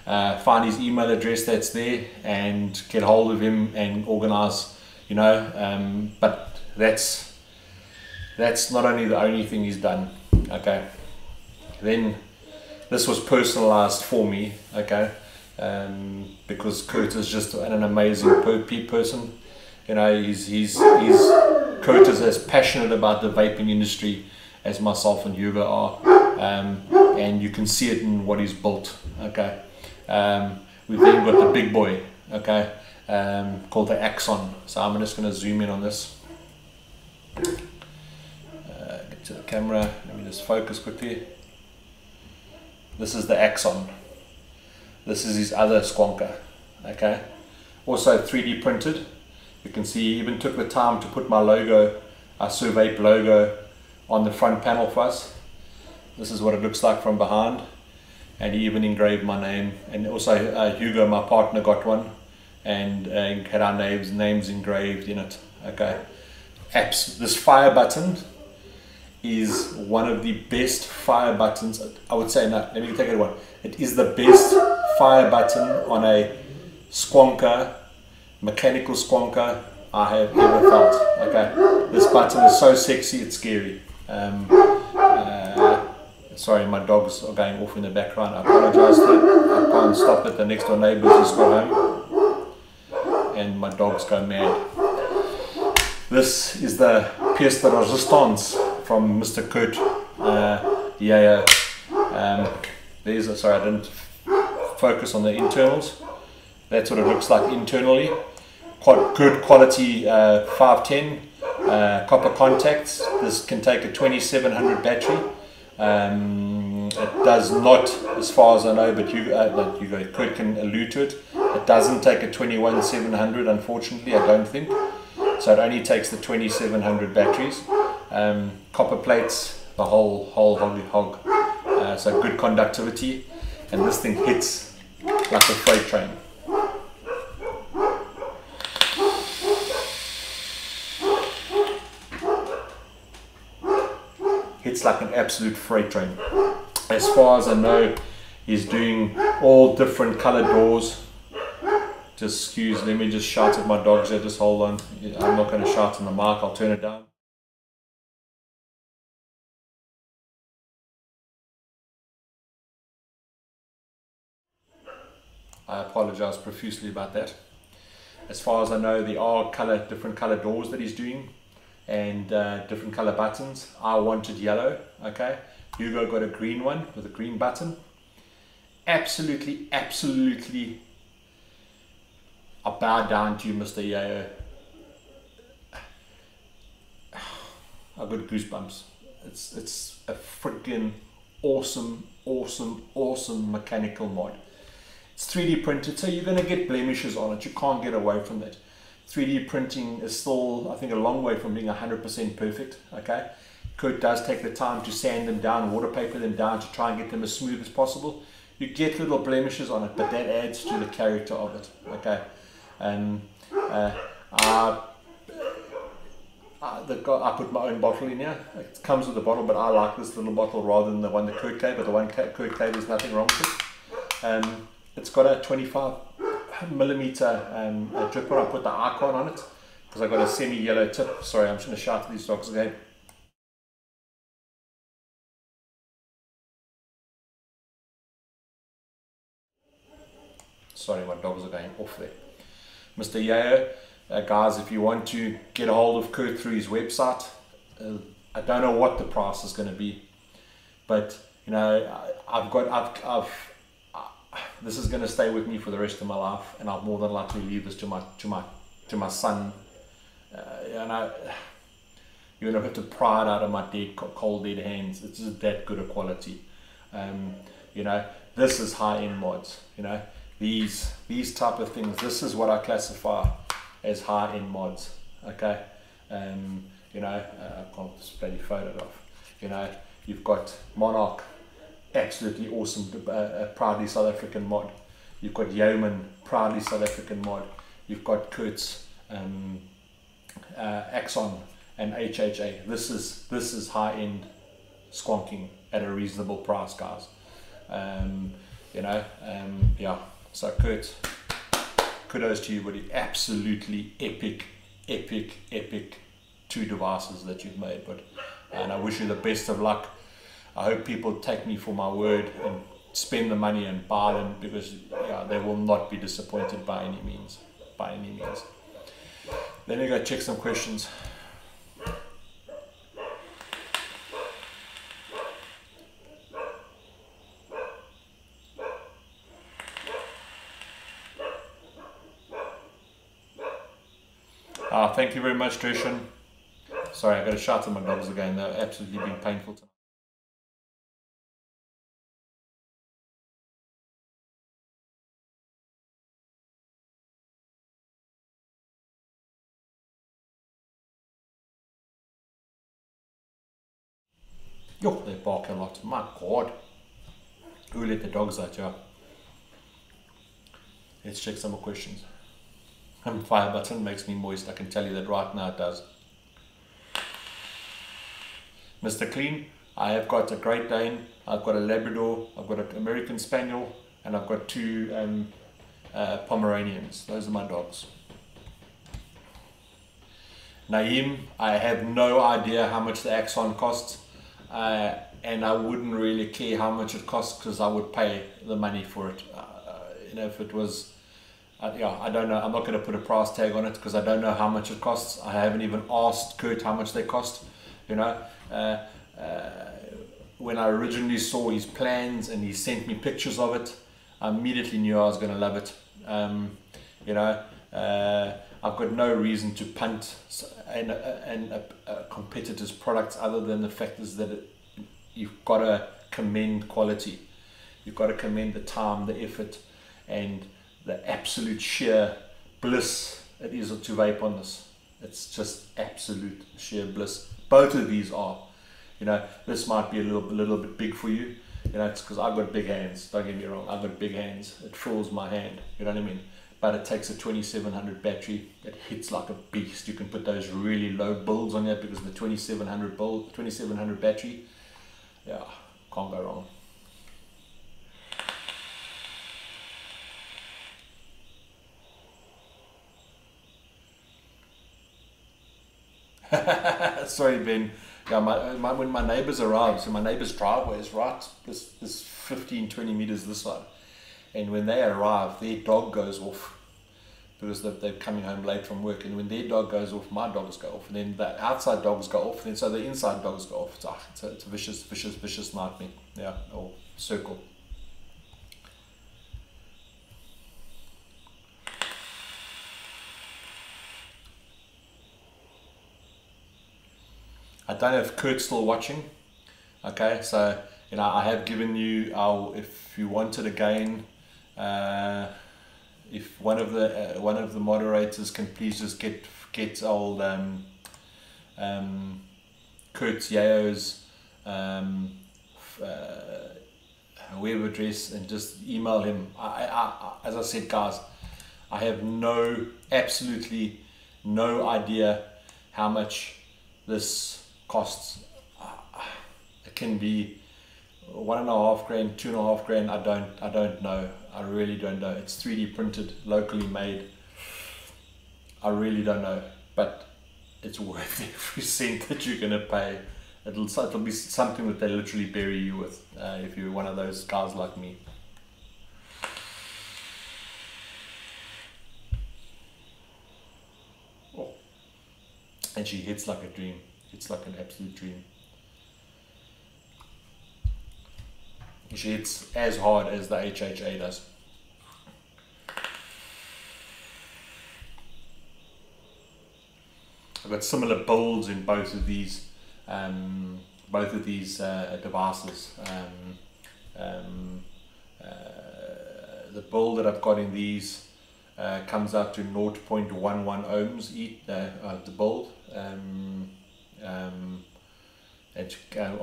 Find his email address that's there and get hold of him and organize, you know. But that's not only the only thing he's done. Okay, then this was personalized for me. Okay, because Kurt is just an amazing person. You know, Kurt is as passionate about the vaping industry as myself and Hugo are, and you can see it in what he's built. Okay, we've then got the big boy. Okay, called the Axon. So I'm just going to zoom in on this. Get to the camera. Let me just focus quickly. This is the Axon. This is his other squonker. Okay, also 3D printed. You can see he even took the time to put my logo, our Survape logo, on the front panel for us. This is what it looks like from behind, and he even engraved my name. And also Hugo, my partner, got one and had our names engraved in it. Okay, this fire button is one of the best fire buttons. I would say, no, let me take it one. It is the best fire button on a squonker, mechanical squonker, I have ever felt. Okay, this button is so sexy, it's scary. Sorry, my dogs are going off in the background. I apologize for that. I can't stop it. The next door neighbors just got home and my dogs go mad. This is the pièce de résistance from Mr. Kurt. Sorry, I didn't focus on the internals. That's what it looks like internally. Quite good quality 510 copper contacts. This can take a 2700 battery. It does not, as far as I know, but Kurt can allude to it. It doesn't take a 21700, unfortunately, I don't think. So it only takes the 2700 batteries. Copper plates, the whole hog. So good conductivity, and this thing hits like a freight train. Hits like an absolute freight train. As far as I know, he's doing all different color doors. Let me just shout at my dogs here, just hold on. I'm not going to shout in the mic, I'll turn it down. I apologize profusely about that. As far as I know, there are different color doors that he's doing, and different color buttons. I wanted yellow. Okay, Hugo got a green one with a green button. Absolutely, I bow down to you, Mr. Yayo. I've got goosebumps. It's a freaking awesome mechanical mod. It's 3D printed, so you're going to get blemishes on it. You can't get away from that. 3D printing is still, I think, a long way from being 100% perfect. Okay, Kurt does take the time to sand them down, water paper them down to try and get them as smooth as possible. You get little blemishes on it, but that adds to the character of it. Okay, and I put my own bottle in here. It comes with a bottle, but I like this little bottle rather than the one that Kurt gave. But the one Kurt gave, there's nothing wrong with it. It's got a 25mm dripper. I put the icon on it because I got a semi-yellow tip. Sorry, I'm just going to shout at these dogs again. Sorry, my dogs are going off there. Mr. Yayo, guys, if you want to get a hold of Kurt through his website, I don't know what the price is going to be, but you know, this is going to stay with me for the rest of my life, and I'll more than likely leave this to my son. You're going to have to pry it out of my cold dead hands. It's just that good a quality. You know, this is high-end mods. You know, these type of things. This is what I classify as high-end mods. Okay. You know, I can't just bloody photo it off. You know, you've got Monarch, absolutely awesome, proudly South African mod. You've got Yeoman, proudly South African mod. You've got Kurt's Axon and HHA. This is high-end squonking at a reasonable price, guys. You know, yeah. So Kurt, kudos to you, buddy. Absolutely epic 2 devices that you've made, and I wish you the best of luck. I hope people take me for my word and spend the money and buy them, because yeah, they will not be disappointed by any means. Let me go check some questions. Thank you very much, Trishan. Sorry, I got to shout at my dogs again. They're absolutely being painful tonight. Yo, they bark a lot. My God. Who let the dogs out, yeah? Let's check some more questions. Fire button makes me moist. I can tell you that right now it does. Mr. Clean, I have got a Great Dane, I've got a Labrador, I've got an American Spaniel, and I've got 2 Pomeranians. Those are my dogs. Naeem, I have no idea how much the Axon costs, and I wouldn't really care how much it costs, because I would pay the money for it. You know, if it was, yeah, I don't know. I'm not going to put a price tag on it because I don't know how much it costs. I haven't even asked Kurt how much they cost. You know, when I originally saw his plans and he sent me pictures of it, I immediately knew I was going to love it. You know, I've got no reason to punt a competitor's products, other than the fact is that you've got to commend quality. You've got to commend the time, the effort, and the absolute sheer bliss it is to vape on this. It's just absolute sheer bliss. Both of these are. You know, this might be a little bit big for you. You know, it's because I've got big hands. Don't get me wrong, I've got big hands. It fills my hand. You know what I mean? But it takes a 2700 battery. It hits like a beast. You can put those really low builds on it because of the 2700 battery. Yeah, can't go wrong. Sorry, Ben. Yeah, when my neighbors arrive, so my neighbor's driveway is right this 15-20 meters this side, and when they arrive, their dog goes off because they're coming home late from work, and when their dog goes off, my dogs go off, and then the outside dogs go off, and then so the inside dogs go off. It's a vicious nightmare. Yeah, or circle. I don't know if Kurt's still watching. Okay, so you know, I have given you our, if you wanted again, if one of the moderators can please just get old Kurt's Yayo's web address and just email him. As I said, guys, I have absolutely no idea how much this costs, it can be $1.5 grand, $2.5 grand. I don't know. I really don't know. It's 3D printed, locally made. I really don't know, but it's worth every cent that you're gonna pay. It'll be something that they literally bury you with if you're one of those guys like me. Oh. And she hits like a dream. It's like an absolute dream. She hits as hard as the HHA does. I've got similar builds in both of these devices. The build that I've got in these comes out to 0.11 ohms each, the build, and on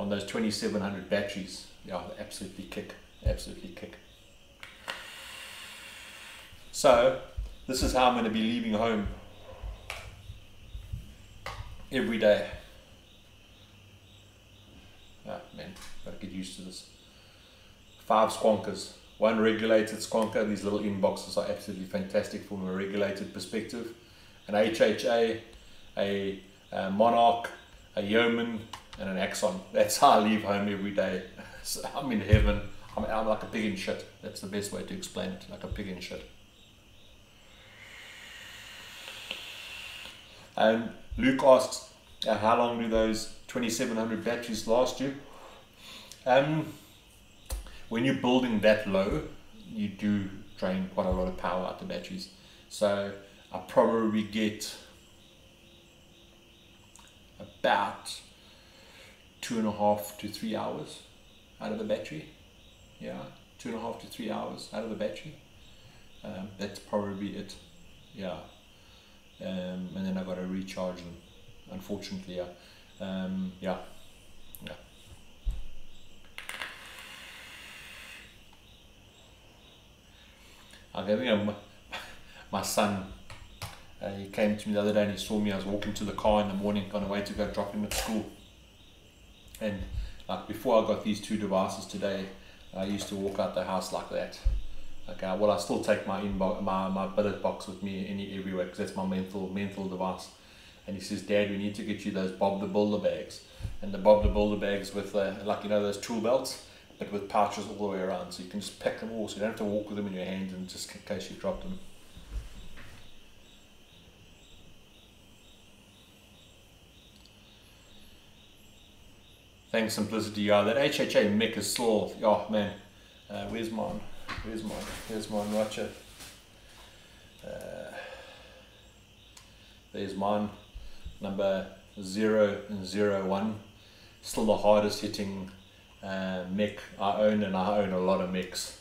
those 2700 batteries, yeah, absolutely kick. So this is how I'm going to be leaving home every day. Ah, man, gotta get used to this. 5 squonkers, 1 regulated squonker. These little inboxes are absolutely fantastic from a regulated perspective. An HHA, a Monarch, a Yeoman, and an Axon. That's how I leave home every day. So I'm in heaven. I'm like a pig in shit. That's the best way to explain it, like a pig in shit. And Luke asks, how long do those 2700 batteries last you? When you're building that low, you do drain quite a lot of power out the batteries. So I probably get about 2.5 to 3 hours out of the battery. Yeah, 2.5 to 3 hours out of the battery. That's probably it. Yeah. And then I got to recharge them, unfortunately. Yeah. I think my son, he came to me the other day and he saw me. I was walking to the car in the morning on the way to go drop him at school. And like before I got these 2 devices today, I used to walk out the house like that. Okay, well, I still take my billet box with me everywhere because that's my mental device. And he says, Dad, we need to get you those Bob the Builder bags. And the Bob the Builder bags with like, you know, those tool belts, but with pouches all the way around, so you can just pack them all, so you don't have to walk with them in your hands, and just in case you drop them. Thanks, Simplicity. Yeah, that HHA mic is still, oh man, where's mine? Here's mine, watcher. There's mine, number 001. Still the hardest hitting mic I own, and I own a lot of mics.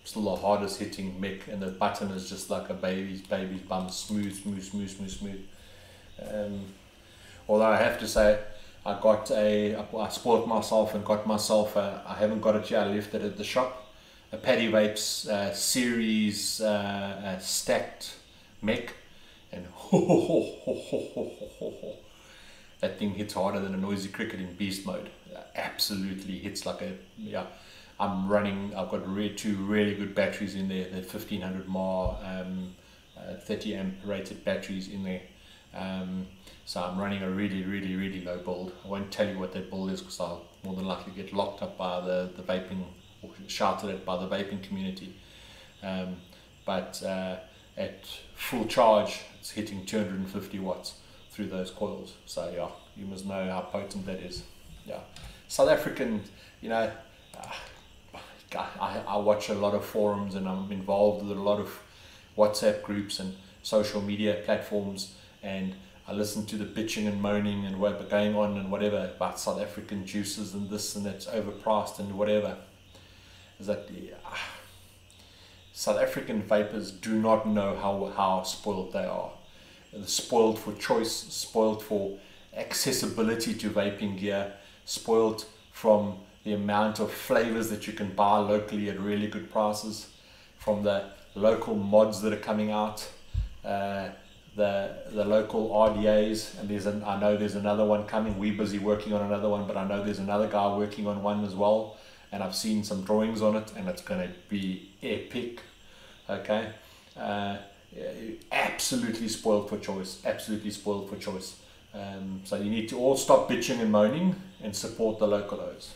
Still the hardest hitting mic, and the button is just like a baby's bum, smooth. Although I have to say, I spoiled myself and got myself I haven't got it yet, I left it at the shop, a Paddy Vapes series stacked mic, and that thing hits harder than a noisy cricket in beast mode. Absolutely hits like a, yeah. I've got 2 really good batteries in there, the 1500 mAh 30 amp rated batteries in there. So I'm running a really low build. I won't tell you what that build is because I'll more than likely get locked up by the vaping, or shouted at by the vaping community. But at full charge, it's hitting 250 watts through those coils. So yeah, you must know how potent that is. Yeah, South African, you know, I watch a lot of forums, and I'm involved with a lot of WhatsApp groups and social media platforms, and I listen to the bitching and moaning and whatever going on and whatever about South African juices and this and that's overpriced and whatever. Is that South African vapors do not know how spoiled they are. They're spoiled for choice, spoiled for accessibility to vaping gear, spoiled from the amount of flavors that you can buy locally at really good prices, from the local mods that are coming out. the local RDAs, and I know there's another one coming. We're busy working on another one, but I know there's another guy working on one as well, and I've seen some drawings on it, and it's going to be epic. Okay, absolutely spoiled for choice. Absolutely spoiled for choice. So you need to all stop bitching and moaning and support the localos.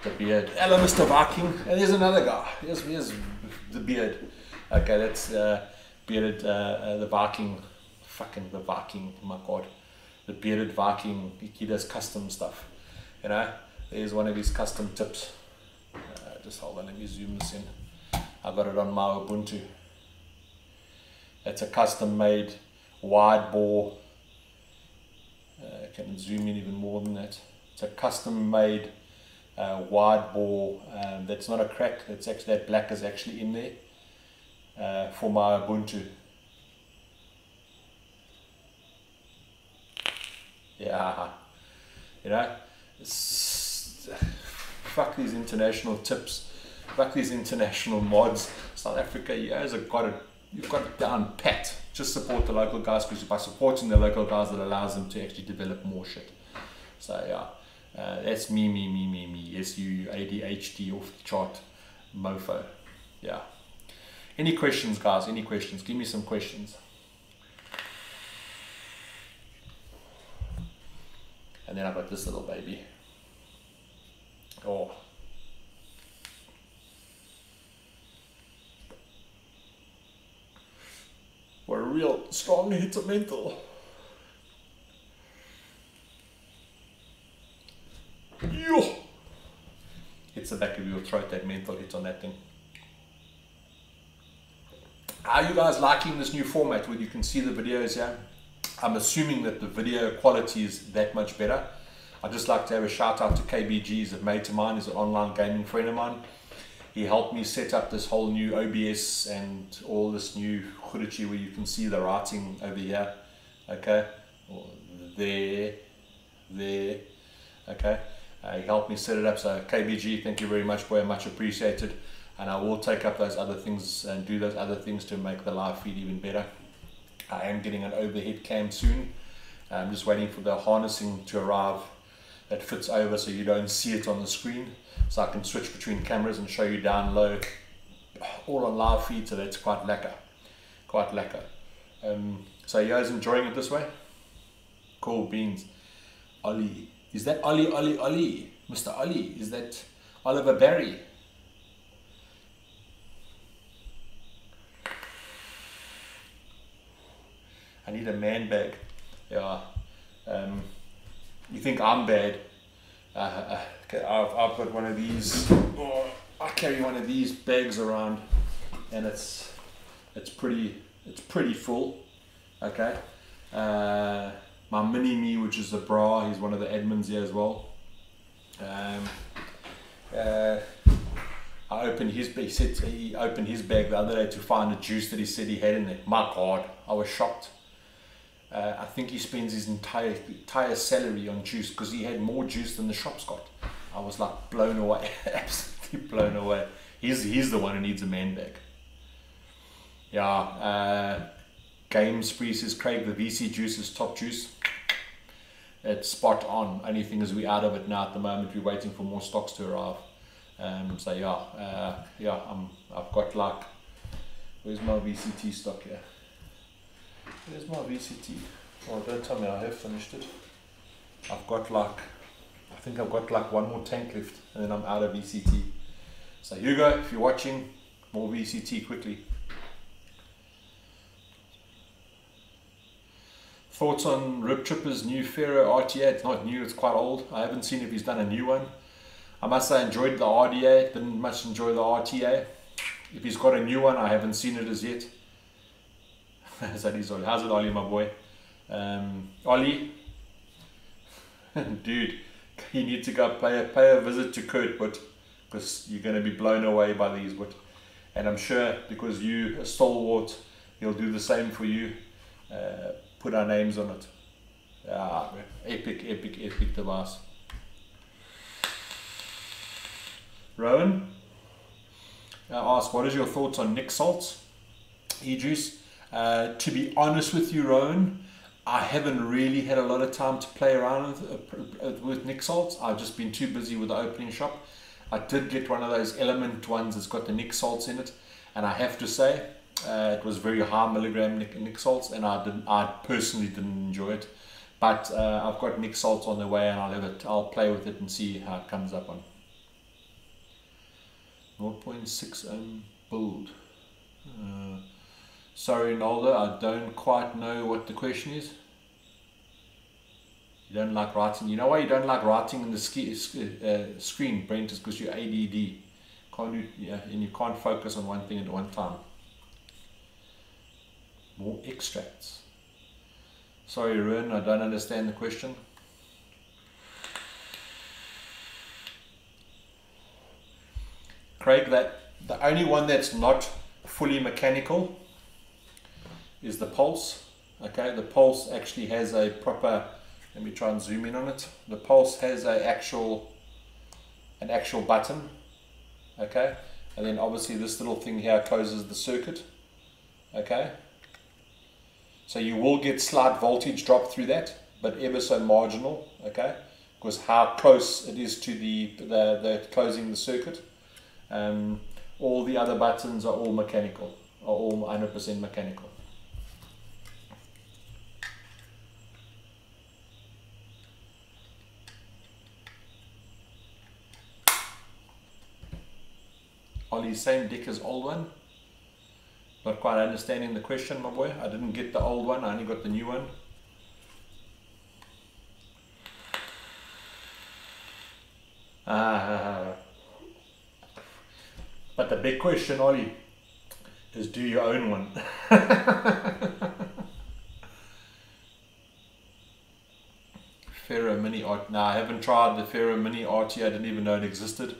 The beard. Hello, Mr. Viking. And there's another guy. Here's the beard. Okay, that's bearded, the Viking. Fucking the Viking, my god. The bearded Viking. He does custom stuff. You know, there's one of his custom tips. Just hold on, let me zoom this in. I got it on my Ubuntu. It's a custom made wide bore. I can zoom in even more than that. It's a custom made wide bore. That's not a crack. It's actually, that black is actually in there for my Ubuntu. Yeah, you know, fuck these international tips, fuck these international mods. South Africa, you guys have got it. You've got it down pat. Just support the local guys, because by supporting the local guys, that allows them to actually develop more shit. So yeah, that's me. Yes, you ADHD off the chart mofo. Yeah. Any questions, guys? Any questions? Give me some questions. And then I've got this little baby. Oh. What a real strong hit of mental. Yo! Hits the back of your throat, that mental hit on that thing. Are you guys liking this new format where you can see the videos here? I'm assuming that the video quality is that much better. I'd just like to have a shout out to KBG. He's a mate of mine. He's an online gaming friend of mine. He helped me set up this whole new OBS and all this new Khuruchi where you can see the writing over here. Okay, there, okay. He helped me set it up. So KBG, thank you very much, boy. Much appreciated. And I will take up those other things and do those other things to make the live feed even better. I am getting an overhead cam soon. I'm just waiting for the harnessing to arrive that fits over so you don't see it on the screen. So I can switch between cameras and show you down low, all on live feed, so that's quite lacquer. Quite lacquer. So you guys enjoying it this way? Cool beans. Ollie. Is that Ollie? Mr. Ollie? Is that Oliver Barry? I need a man bag. Yeah. You think I'm bad? Okay, I've got one of these. Oh, I carry one of these bags around, and it's pretty full. Okay. My mini me, which is the bra, he's one of the admins here as well. I opened his bag. He opened his bag the other day to find a juice that he said he had in there. My God, I was shocked. I think he spends his entire salary on juice, because he had more juice than the shop's got. I was like blown away, absolutely blown away. He's the one who needs a man bag. Yeah, Game Spree says, Craig, the VC juice is top juice. It's spot on. Only thing is we're out of it now at the moment. We're waiting for more stocks to arrive. So yeah, I've got like, where's my VCT stock here? Where's my VCT? Oh, don't tell me I have finished it. I think I've got like one more tank left, and then I'm out of VCT. So Hugo, if you're watching, more VCT quickly. Thoughts on Rip Tripper's new Pharaoh RTA? It's not new, it's quite old. I haven't seen if he's done a new one. I must say I enjoyed the RDA, didn't much enjoy the RTA. If he's got a new one, I haven't seen it as yet. That is Ollie. How's it, Ollie, my boy? Ollie, dude, you need to go pay a visit to Kurt, but because you're going to be blown away by these. But and I'm sure because you a stalwart, he'll do the same for you. Put our names on it. Epic device. Rowan asked, what is your thoughts on Nick Salt's e-juice? To be honest with you, Rowan, I haven't really had a lot of time to play around with Nick salts. I've just been too busy with the opening shop. I did get one of those Element ones that's got the Nick salts in it, and I have to say it was very high milligram Nick salts, and I personally didn't enjoy it. But I've got Nick salts on the way, and I'll play with it and see how it comes up on 0.6 ohm build. Sorry, Nolda, I don't quite know what the question is. You don't like writing. You know why you don't like writing in the screen, Brent? Is because you're ADD. And you can't focus on one thing at one time. More extracts. Sorry, Ruin, I don't understand the question. Craig, the only one that's not fully mechanical is the pulse. Okay, the pulse actually has a proper, let me try and zoom in on it. The pulse has an actual button. Okay, and then obviously this little thing here closes the circuit. Okay, so you will get slight voltage drop through that, but ever so marginal. Okay, because how close it is to the closing the circuit. All the other buttons are all mechanical, are all 100% mechanical. Ollie, same deck as old one. Not quite understanding the question, my boy. I didn't get the old one, I only got the new one. But the big question, Ollie, is do you own one? Ferro Mini Art. No, I haven't tried the Ferro Mini RT. I didn't even know it existed.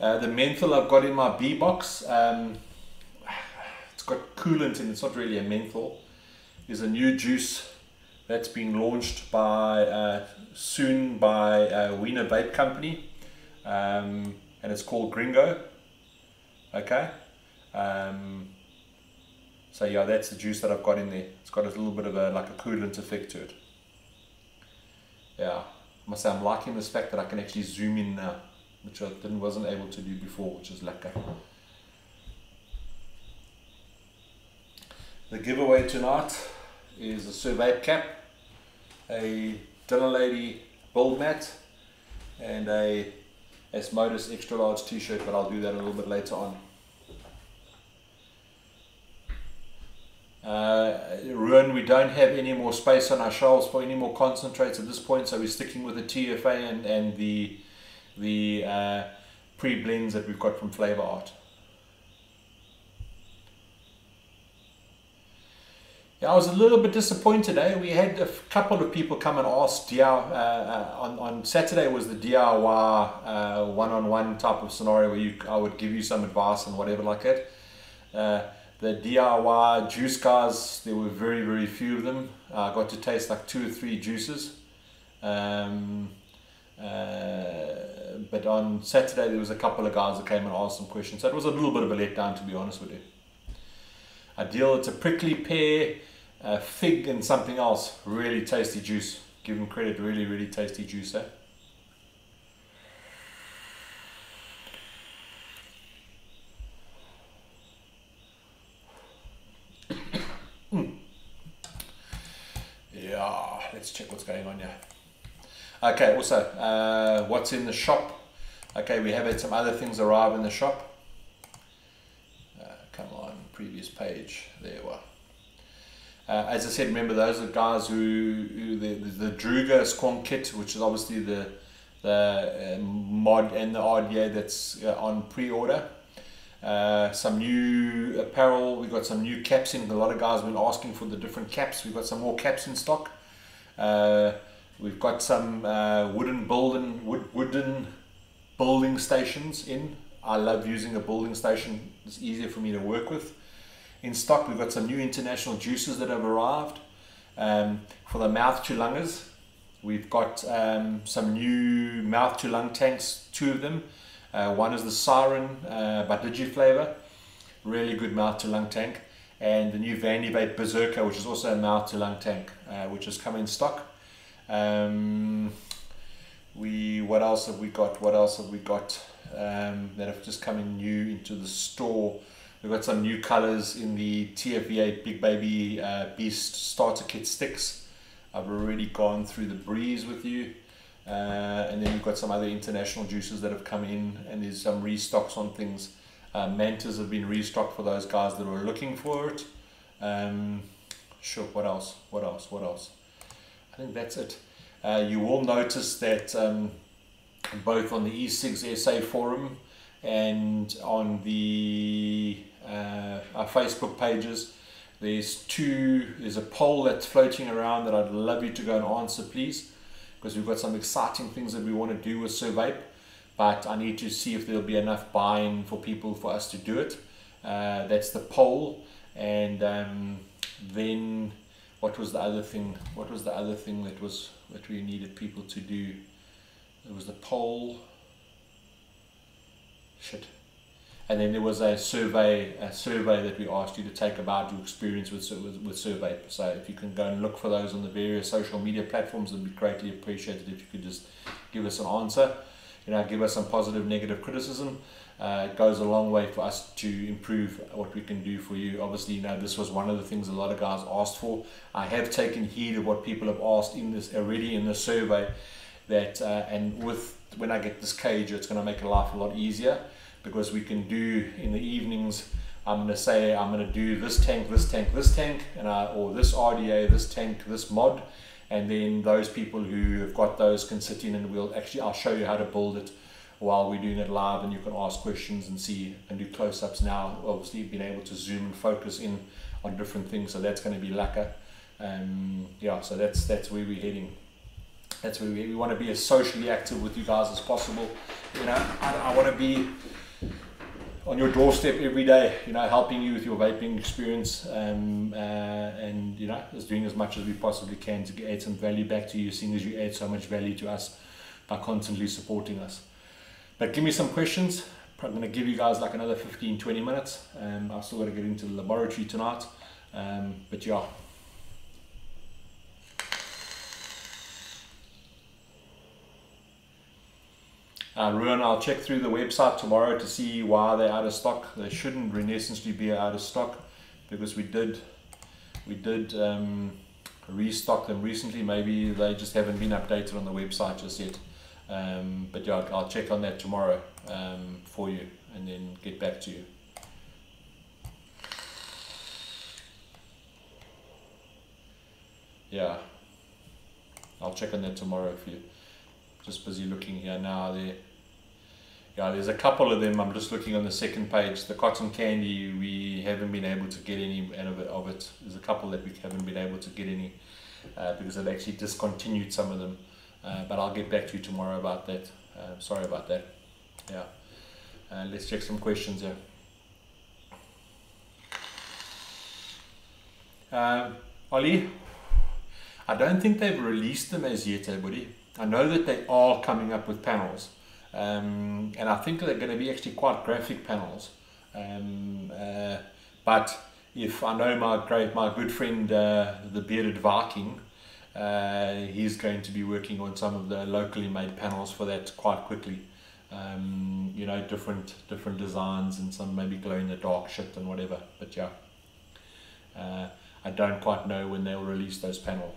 The menthol I've got in my B box, it's got coolant in it, it's not really a menthol. Is a new juice that's being launched soon by Wiener Vape Company, and it's called Gringo. Okay, so yeah, that's the juice that I've got in there. It's got a little bit of like a coolant effect to it. Yeah, I must say I'm liking this fact that I can actually zoom in now, which I wasn't able to do before, which is lekker. The giveaway tonight is a survey cap, a Dinner Lady build mat, and a Asmodus extra large t-shirt, but I'll do that a little bit later on. Ruin, we don't have any more space on our shelves for any more concentrates at this point, so we're sticking with the TFA and the pre-blends that we've got from Flavor Art. Yeah, I was a little bit disappointed. We had a couple of people come and ask on Saturday was the DIY one-on-one type of scenario where I would give you some advice and whatever like that. The DIY juice guys, there were very, very few of them. I got to taste like 2 or 3 juices. But on Saturday there was a couple of guys that came and asked some questions. So it was a little bit of a letdown, to be honest with you. Ideal, it's a prickly pear, fig and something else. Really tasty juice. Give them credit, really, really tasty juice. Eh? Yeah, let's check what's going on here. Okay, also, what's in the shop? Okay, we have had some other things arrive in the shop. Come on, previous page, there we are. As I said, remember those are guys who the Druga Squonk kit, which is obviously the mod and the RDA that's on pre-order. Some new apparel, we got some new caps in. A lot of guys have been asking for the different caps. We've got some more caps in stock. We've got some wooden building stations in. I love using a building station. It's easier for me to work with. In stock, we've got some new international juices that have arrived. For the mouth to lungers, we've got some new mouth to lung tanks, 2 of them. One is the Siren by DigiFlavor. really good mouth to lung tank, and the new Vandy Vape Berserker, which is also a mouth to lung tank, which has come in stock. What else have we got? That have just come in new into the store? We've got some new colors in the TFV8 Big Baby Beast Starter Kit sticks. I've already gone through the breeze with you. And then you've got some other international juices that have come in, and there's some restocks on things. Mantas have been restocked for those guys that were looking for it. Sure, what else? I think that's it. You will notice that both on the e-cigs SA forum and on our Facebook pages, there's a poll that's floating around that I'd love you to go and answer, please, because we've got some exciting things that we want to do with Vape, but I need to see if there'll be enough buy-in for people for us to do it. That's the poll. And then what was the other thing that we needed people to do? There was the poll. Shit. And then there was a survey that we asked you to take about your experience with Vape. So if you can go and look for those on the various social media platforms, it would be greatly appreciated if you could just give us an answer. Give us some positive, negative criticism. It goes a long way for us to improve what we can do for you. Obviously, this was one of the things a lot of guys asked for. I have taken heed of what people have asked in this survey. When I get this cage, it's going to make life a lot easier, because we can do in the evenings. I'm going to say I'm going to do this tank, or this RDA, this tank, this mod, and then those people who have got those can sit in, and I'll show you how to build it while we're doing it live, and you can ask questions and see and do close-ups now. Obviously, being able to zoom and focus in on different things, so that's going to be lacquer. So that's where we're heading. That's where we want to be as socially active with you guys as possible. I want to be on your doorstep every day, helping you with your vaping experience, and just doing as much as we possibly can to add some value back to you, seeing as you add so much value to us by constantly supporting us. But give me some questions. I'm going to give you guys like another 15-20 minutes. I've still got to get into the laboratory tonight, but yeah. Ruan, I'll check through the website tomorrow to see why they're out of stock. They shouldn't in essence be out of stock, because we did restock them recently. Maybe they just haven't been updated on the website just yet. But yeah, I'll check on that tomorrow for you, and then get back to you. Yeah, I'll check on that tomorrow for you. Just busy looking here now. There's a couple of them. I'm just looking on the second page. The cotton candy, we haven't been able to get any of it. There's a couple that we haven't been able to get any because they've actually discontinued some of them. But I'll get back to you tomorrow about that. Sorry about that. Yeah. Let's check some questions here. Ollie, I don't think they've released them as yet, buddy. I know that they are coming up with panels, and I think they're going to be actually quite graphic panels. But if I know my good friend, the bearded Viking, he's going to be working on some of the locally made panels for that quite quickly. Different designs and some maybe glow in the dark shit and whatever. But yeah, I don't quite know when they'll release those panels.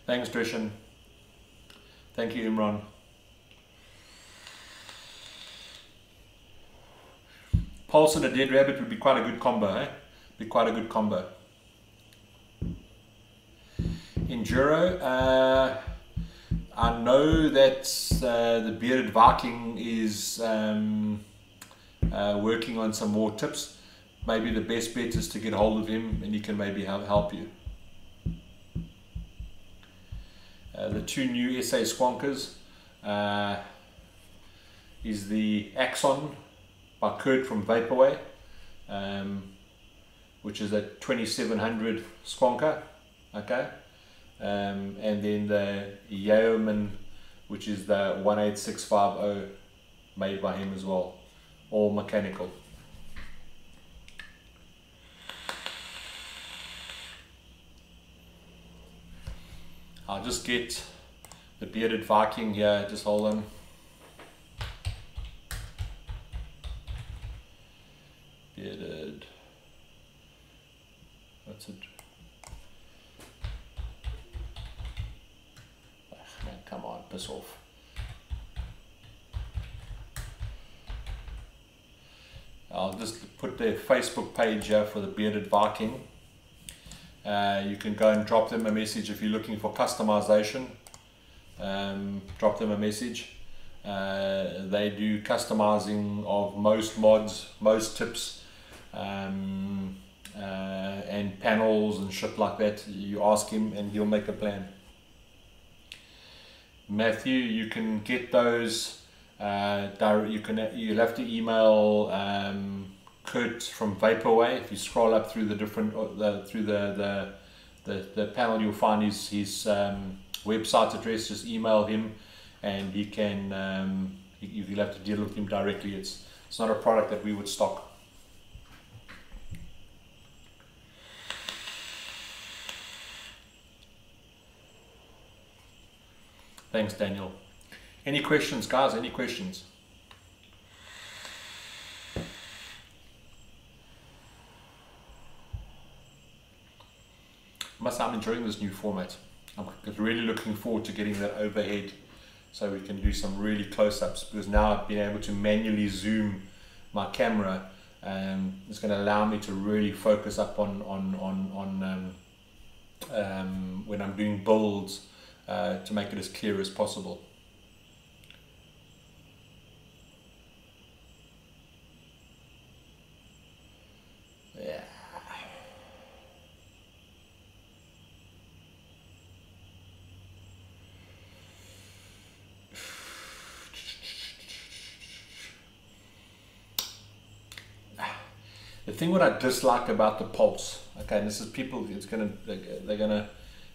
Thanks, Drishan. Thank you, Imran. Pulse and a dead rabbit would be quite a good combo, eh? Be quite a good combo. Enduro, I know that the bearded Viking is working on some more tips. Maybe the best bet is to get hold of him, and he can maybe help you. The two new SA squonkers is the Axon by Kurt from Vaporway, which is a 2700 squonker, okay, and then the Yeoman, which is the 18650 made by him as well, all mechanical. I'll just get the bearded Viking here, just hold on. Bearded, what's it? Oh, man, come on, piss off. I'll just put their Facebook page here for the bearded Viking. You can go and drop them a message if you're looking for customization. Drop them a message. They do customizing of most mods, most tips, and panels and shit like that. You ask him and he'll make a plan. Matthew, you can get those you'll have to email Kurt from Vaporway. If you scroll up through the different the panel, you'll find his website address. Just email him and he can you'll have to deal with him directly. It's not a product that we would stock. Thanks, Daniel. Any questions, guys? Any questions? I'm enjoying this new format. I'm really looking forward to getting that overhead so we can do some really close-ups, because now I've been able to manually zoom my camera, and it's going to allow me to really focus up on when I'm doing builds to make it as clear as possible. Yeah. The thing what I dislike about the pulse, okay, and this is people,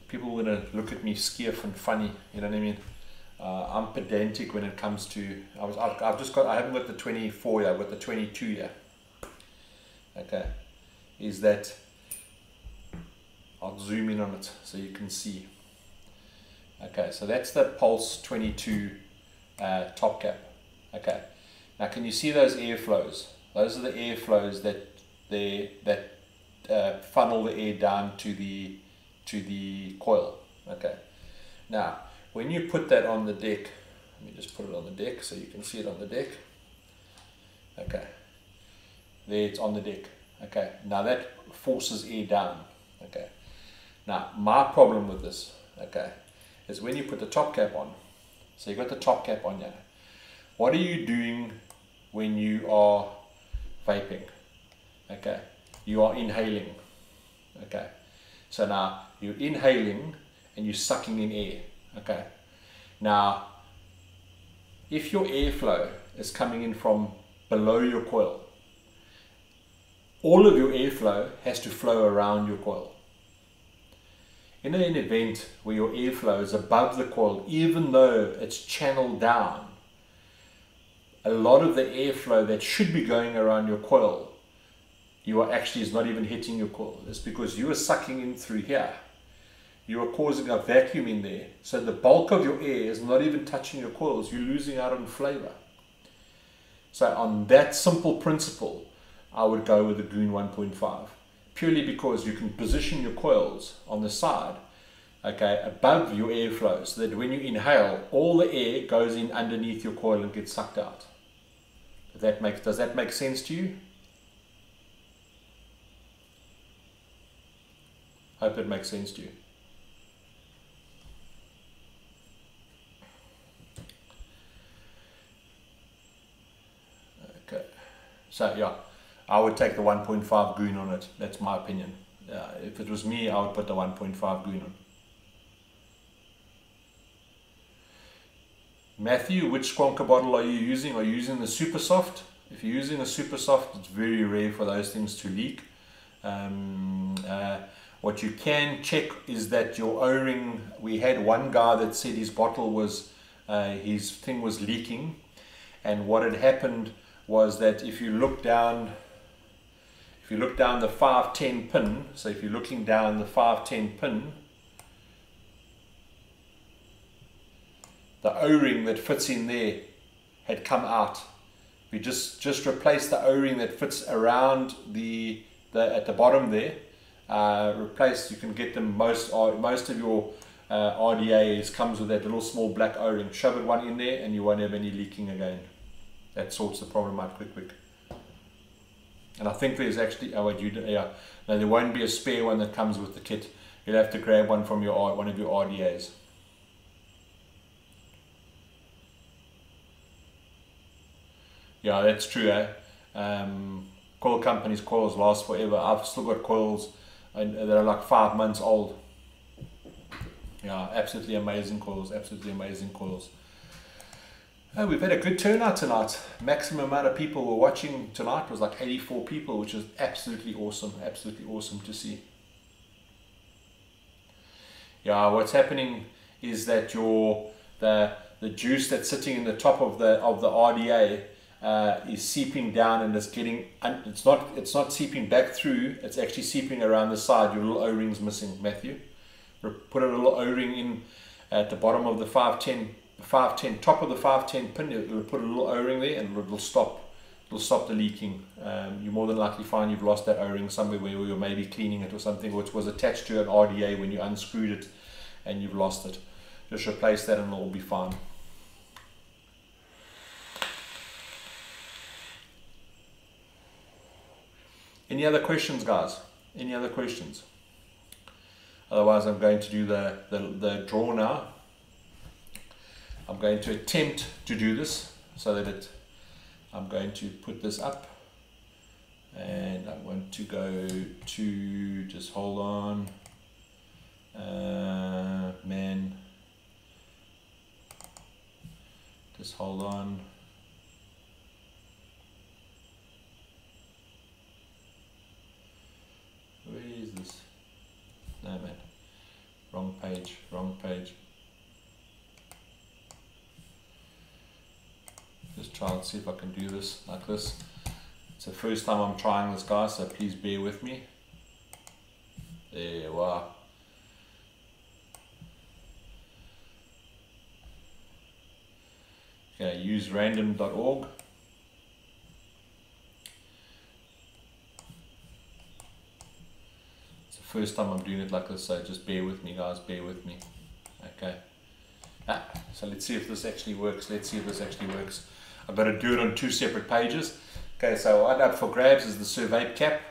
people are gonna look at me skeef and funny, you know what I mean? I'm pedantic when it comes to, I haven't got the 24 yet, I've got the 22 yet. Okay, is that, I'll zoom in on it so you can see. Okay, so that's the Pulse 22 top cap. Okay, now can you see those airflows? Those are the airflows that funnel the air down to the coil. Okay, now when you put that on the deck, let me just put it on the deck so you can see it on the deck. Okay, there it's on the deck. Okay, now that forces air down. Okay, now my problem with this, okay, is when you put the top cap on. So you got the top cap on here. What are you doing when you are vaping? Okay, you are inhaling. Okay, so now you're inhaling and you're sucking in air. Okay, now if your airflow is coming in from below your coil, all of your airflow has to flow around your coil. In an event where your airflow is above the coil, even though it's channeled down, a lot of the airflow that should be going around your coil, is not even hitting your coil. It's because you are sucking in through here. You are causing a vacuum in there. So the bulk of your air is not even touching your coils. You're losing out on flavor. So on that simple principle, I would go with the Goon 1.5. Purely because you can position your coils on the side, okay, above your airflow, so that when you inhale, all the air goes in underneath your coil and gets sucked out. Does that make sense to you? Hope it makes sense to you. Okay, so yeah, I would take the 1.5 Goon on it. That's my opinion. If it was me, I would put the 1.5 Goon on. Matthew, which squonker bottle are you using? Are you using the Super Soft? If you're using a Super Soft, it's very rare for those things to leak. What you can check is that your O-ring, we had one guy that said his bottle was his thing was leaking, and what had happened was that if you look down the 510 pin, so if you're looking down the 510 pin, the O-ring that fits in there had come out. We just replaced the O-ring that fits around the at the bottom there. You can get them, most of your RDAs comes with that little small black O-ring. Shove it one in there and you won't have any leaking again. That sorts the problem out quick. And I think there's actually, no, there won't be a spare one that comes with the kit. You'll have to grab one from one of your RDAs. Yeah, that's true. Coil companies' coils last forever. I've still got coils that are like 5 months old. Yeah, absolutely amazing coils. Absolutely amazing coils. We've had a good turnout tonight. Maximum amount of people were watching tonight was like 84 people, which is absolutely awesome. Absolutely awesome to see. Yeah, what's happening is that the juice that's sitting in the top of the RDA is seeping down, and it's not seeping back through. It's actually seeping around the side. Your little O-ring's missing, Matthew. Put a little O-ring in at the bottom of the 510, top of the 510 pin. You'll put a little O-ring there, and it'll stop the leaking. You more than likely find you've lost that O-ring somewhere where you're maybe cleaning it or something, which was attached to an RDA when you unscrewed it, and you've lost it. Just replace that and it'll be fine. Any other questions, guys? Any other questions? Otherwise, I'm going to do the draw now. I'm going to attempt to do this so that I'm going to put this up, and I want to go to, just hold on, man, just hold on. Where is this? No, man, wrong page, wrong page. Just try and see if I can do this like this. It's the first time I'm trying this, guys, so please bear with me. There you are. Okay, use random.org. First time I'm doing it like this, so just bear with me, guys, bear with me. Okay, so let's see if this actually works. I've got to do it on 2 separate pages. Okay, so what up for grabs is the Vape cap,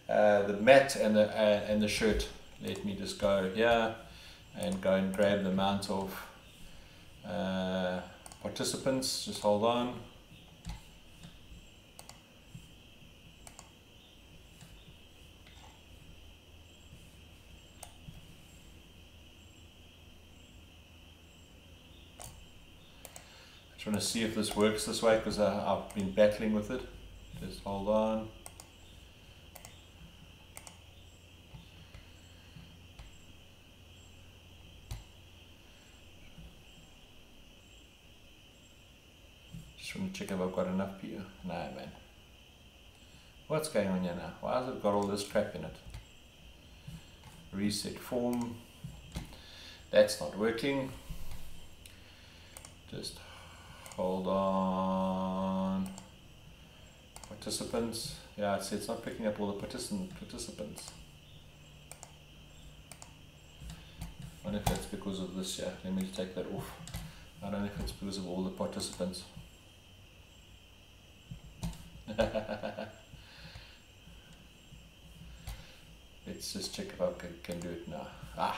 the mat, and the shirt. Let me just go here and go and grab the amount of participants. Just hold on. Trying to see if this works this way, because I've been battling with it. Just hold on. Just want to check if I've got enough here. No, man. What's going on here now? Why has it got all this crap in it? Reset form. That's not working. Just hold on. Participants. Yeah, it's not picking up all the participants. I don't know if that's because of this. Yeah, let me take that off. I don't know if it's because of all the participants. Let's just check if I can do it now. I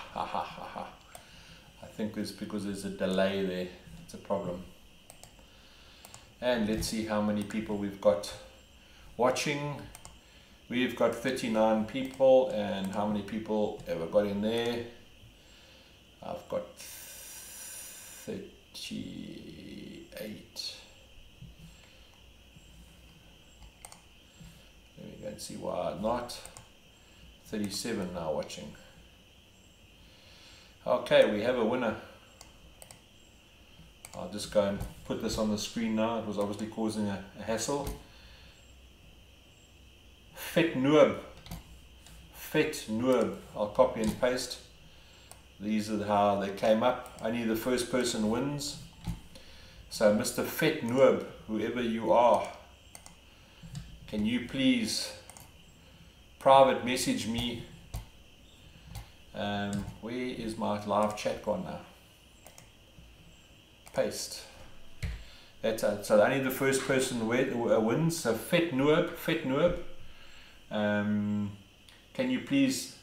think it's because there's a delay there. It's a problem. And let's see how many people we've got watching. We've got 39 people, and how many people have I got in there? I've got 38. Let me go and see why not. 37 now watching. Okay, we have a winner. I'll just go and put this on the screen now. It was obviously causing a hassle. Fet Noob. I'll copy and paste. These are how they came up. Only the first person wins. So Mr. Fet Noob, whoever you are, can you please private message me? Where is my live chat gone now? Paste. That's it. So only the first person wins. So Fet Noob. Can you please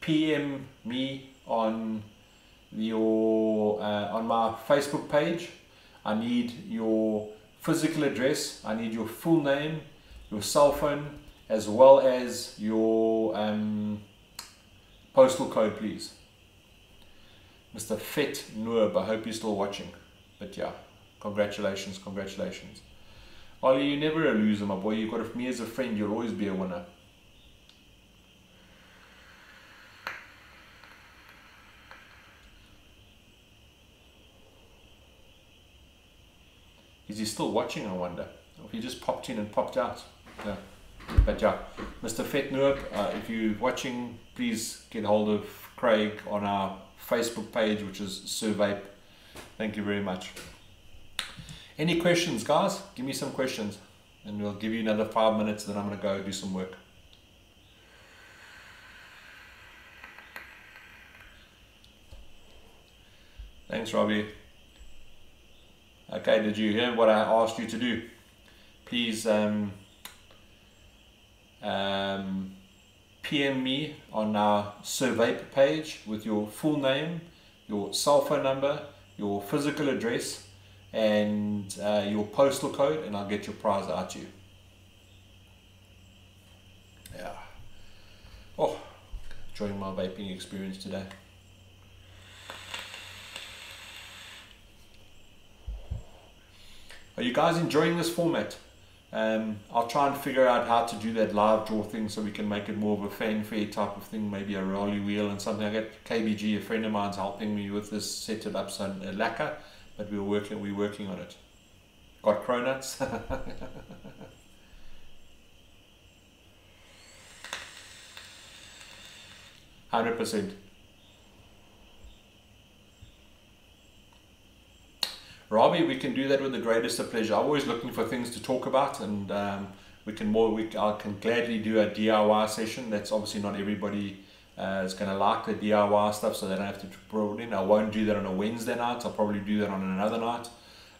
PM me on your on my Facebook page? I need your physical address. I need your full name, your cell phone, as well as your postal code, please. Mr. Fet Noob, I hope you're still watching. But yeah, congratulations. Ollie, you're never a loser, my boy. You've got me as a friend, you'll always be a winner. Is he still watching, I wonder? Or if he just popped in and popped out? Yeah. But yeah, Mr. Fet Noob, if you're watching, please get hold of Craig on our Facebook page, which is Sir Vape. Thank you very much. Any questions, guys? Give me some questions and we'll give you another 5 minutes, then I'm going to go do some work. Thanks, Robbie. Okay, did you hear what I asked you to do? Please PM me on our Sir Vape page with your full name, your cell phone number, your physical address, and your postal code, and I'll get your prize out to you. Yeah. Oh, enjoying my vaping experience today. Are you guys enjoying this format? I'll try and figure out how to do that live draw thing so we can make it more of a fanfare type of thing, maybe a rolly wheel and something. I get KBG, a friend of mine's helping me with this, set it up, so a lacquer, but we're working on it. Got cronuts. 100%. Robbie, we can do that with the greatest of pleasure. I'm always looking for things to talk about, and I can gladly do a DIY session. That's obviously not everybody is going to like the DIY stuff, so they don't have to put it in. I won't do that on a Wednesday night. I'll probably do that on another night,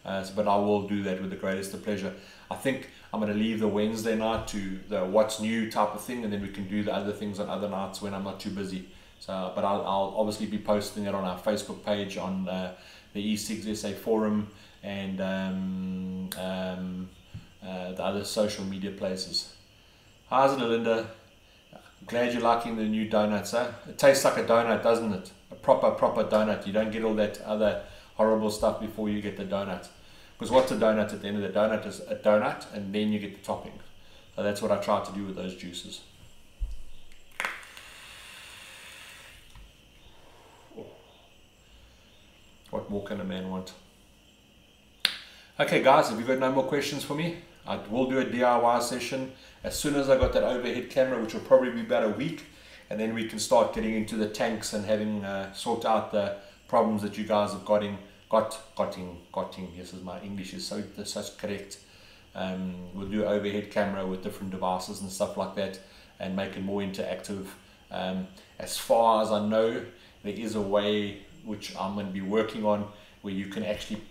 but I will do that with the greatest of pleasure. I think I'm going to leave the Wednesday night to the what's new type of thing, and then we can do the other things on other nights when I'm not too busy. So, but I'll obviously be posting it on our Facebook page, on the E6SA forum, and the other social media places. How's it, Linda? Glad you're liking the new donuts, huh? It tastes like a donut, doesn't it? A proper donut. You don't get all that other horrible stuff before you get the donut. Because what's a donut at the end of the donut is a donut, and then you get the topping. So that's what I try to do with those juices. What more can a man want? Okay guys, if you've got no more questions for me, I will do a DIY session as soon as I got that overhead camera, which will probably be about a week, and then we can start getting into the tanks and having sort out the problems that you guys have gotting. Yes, my English is such correct. We'll do overhead camera with different devices and stuff like that, and make it more interactive. As far as I know, there is a way which I'm going to be working on where you can actually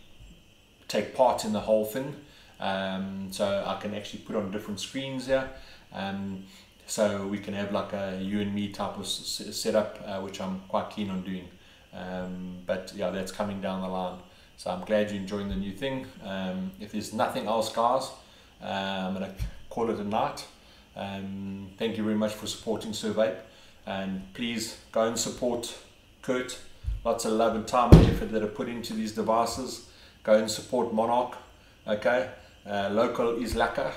take part in the whole thing. So I can actually put on different screens here, so we can have like a you and me type of setup, which I'm quite keen on doing. But yeah, that's coming down the line. So I'm glad you're enjoying the new thing. If there's nothing else, guys, I'm going to call it a night. Thank you very much for supporting Sir Vape, and please go and support Kurt. Lots of love and time and effort that are put into these devices. Go and support Monarch. Okay, local is lacquer.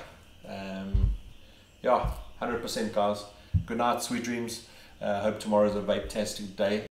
Yeah, 100% guys. Good night, sweet dreams. Hope tomorrow's a vape-tastic day.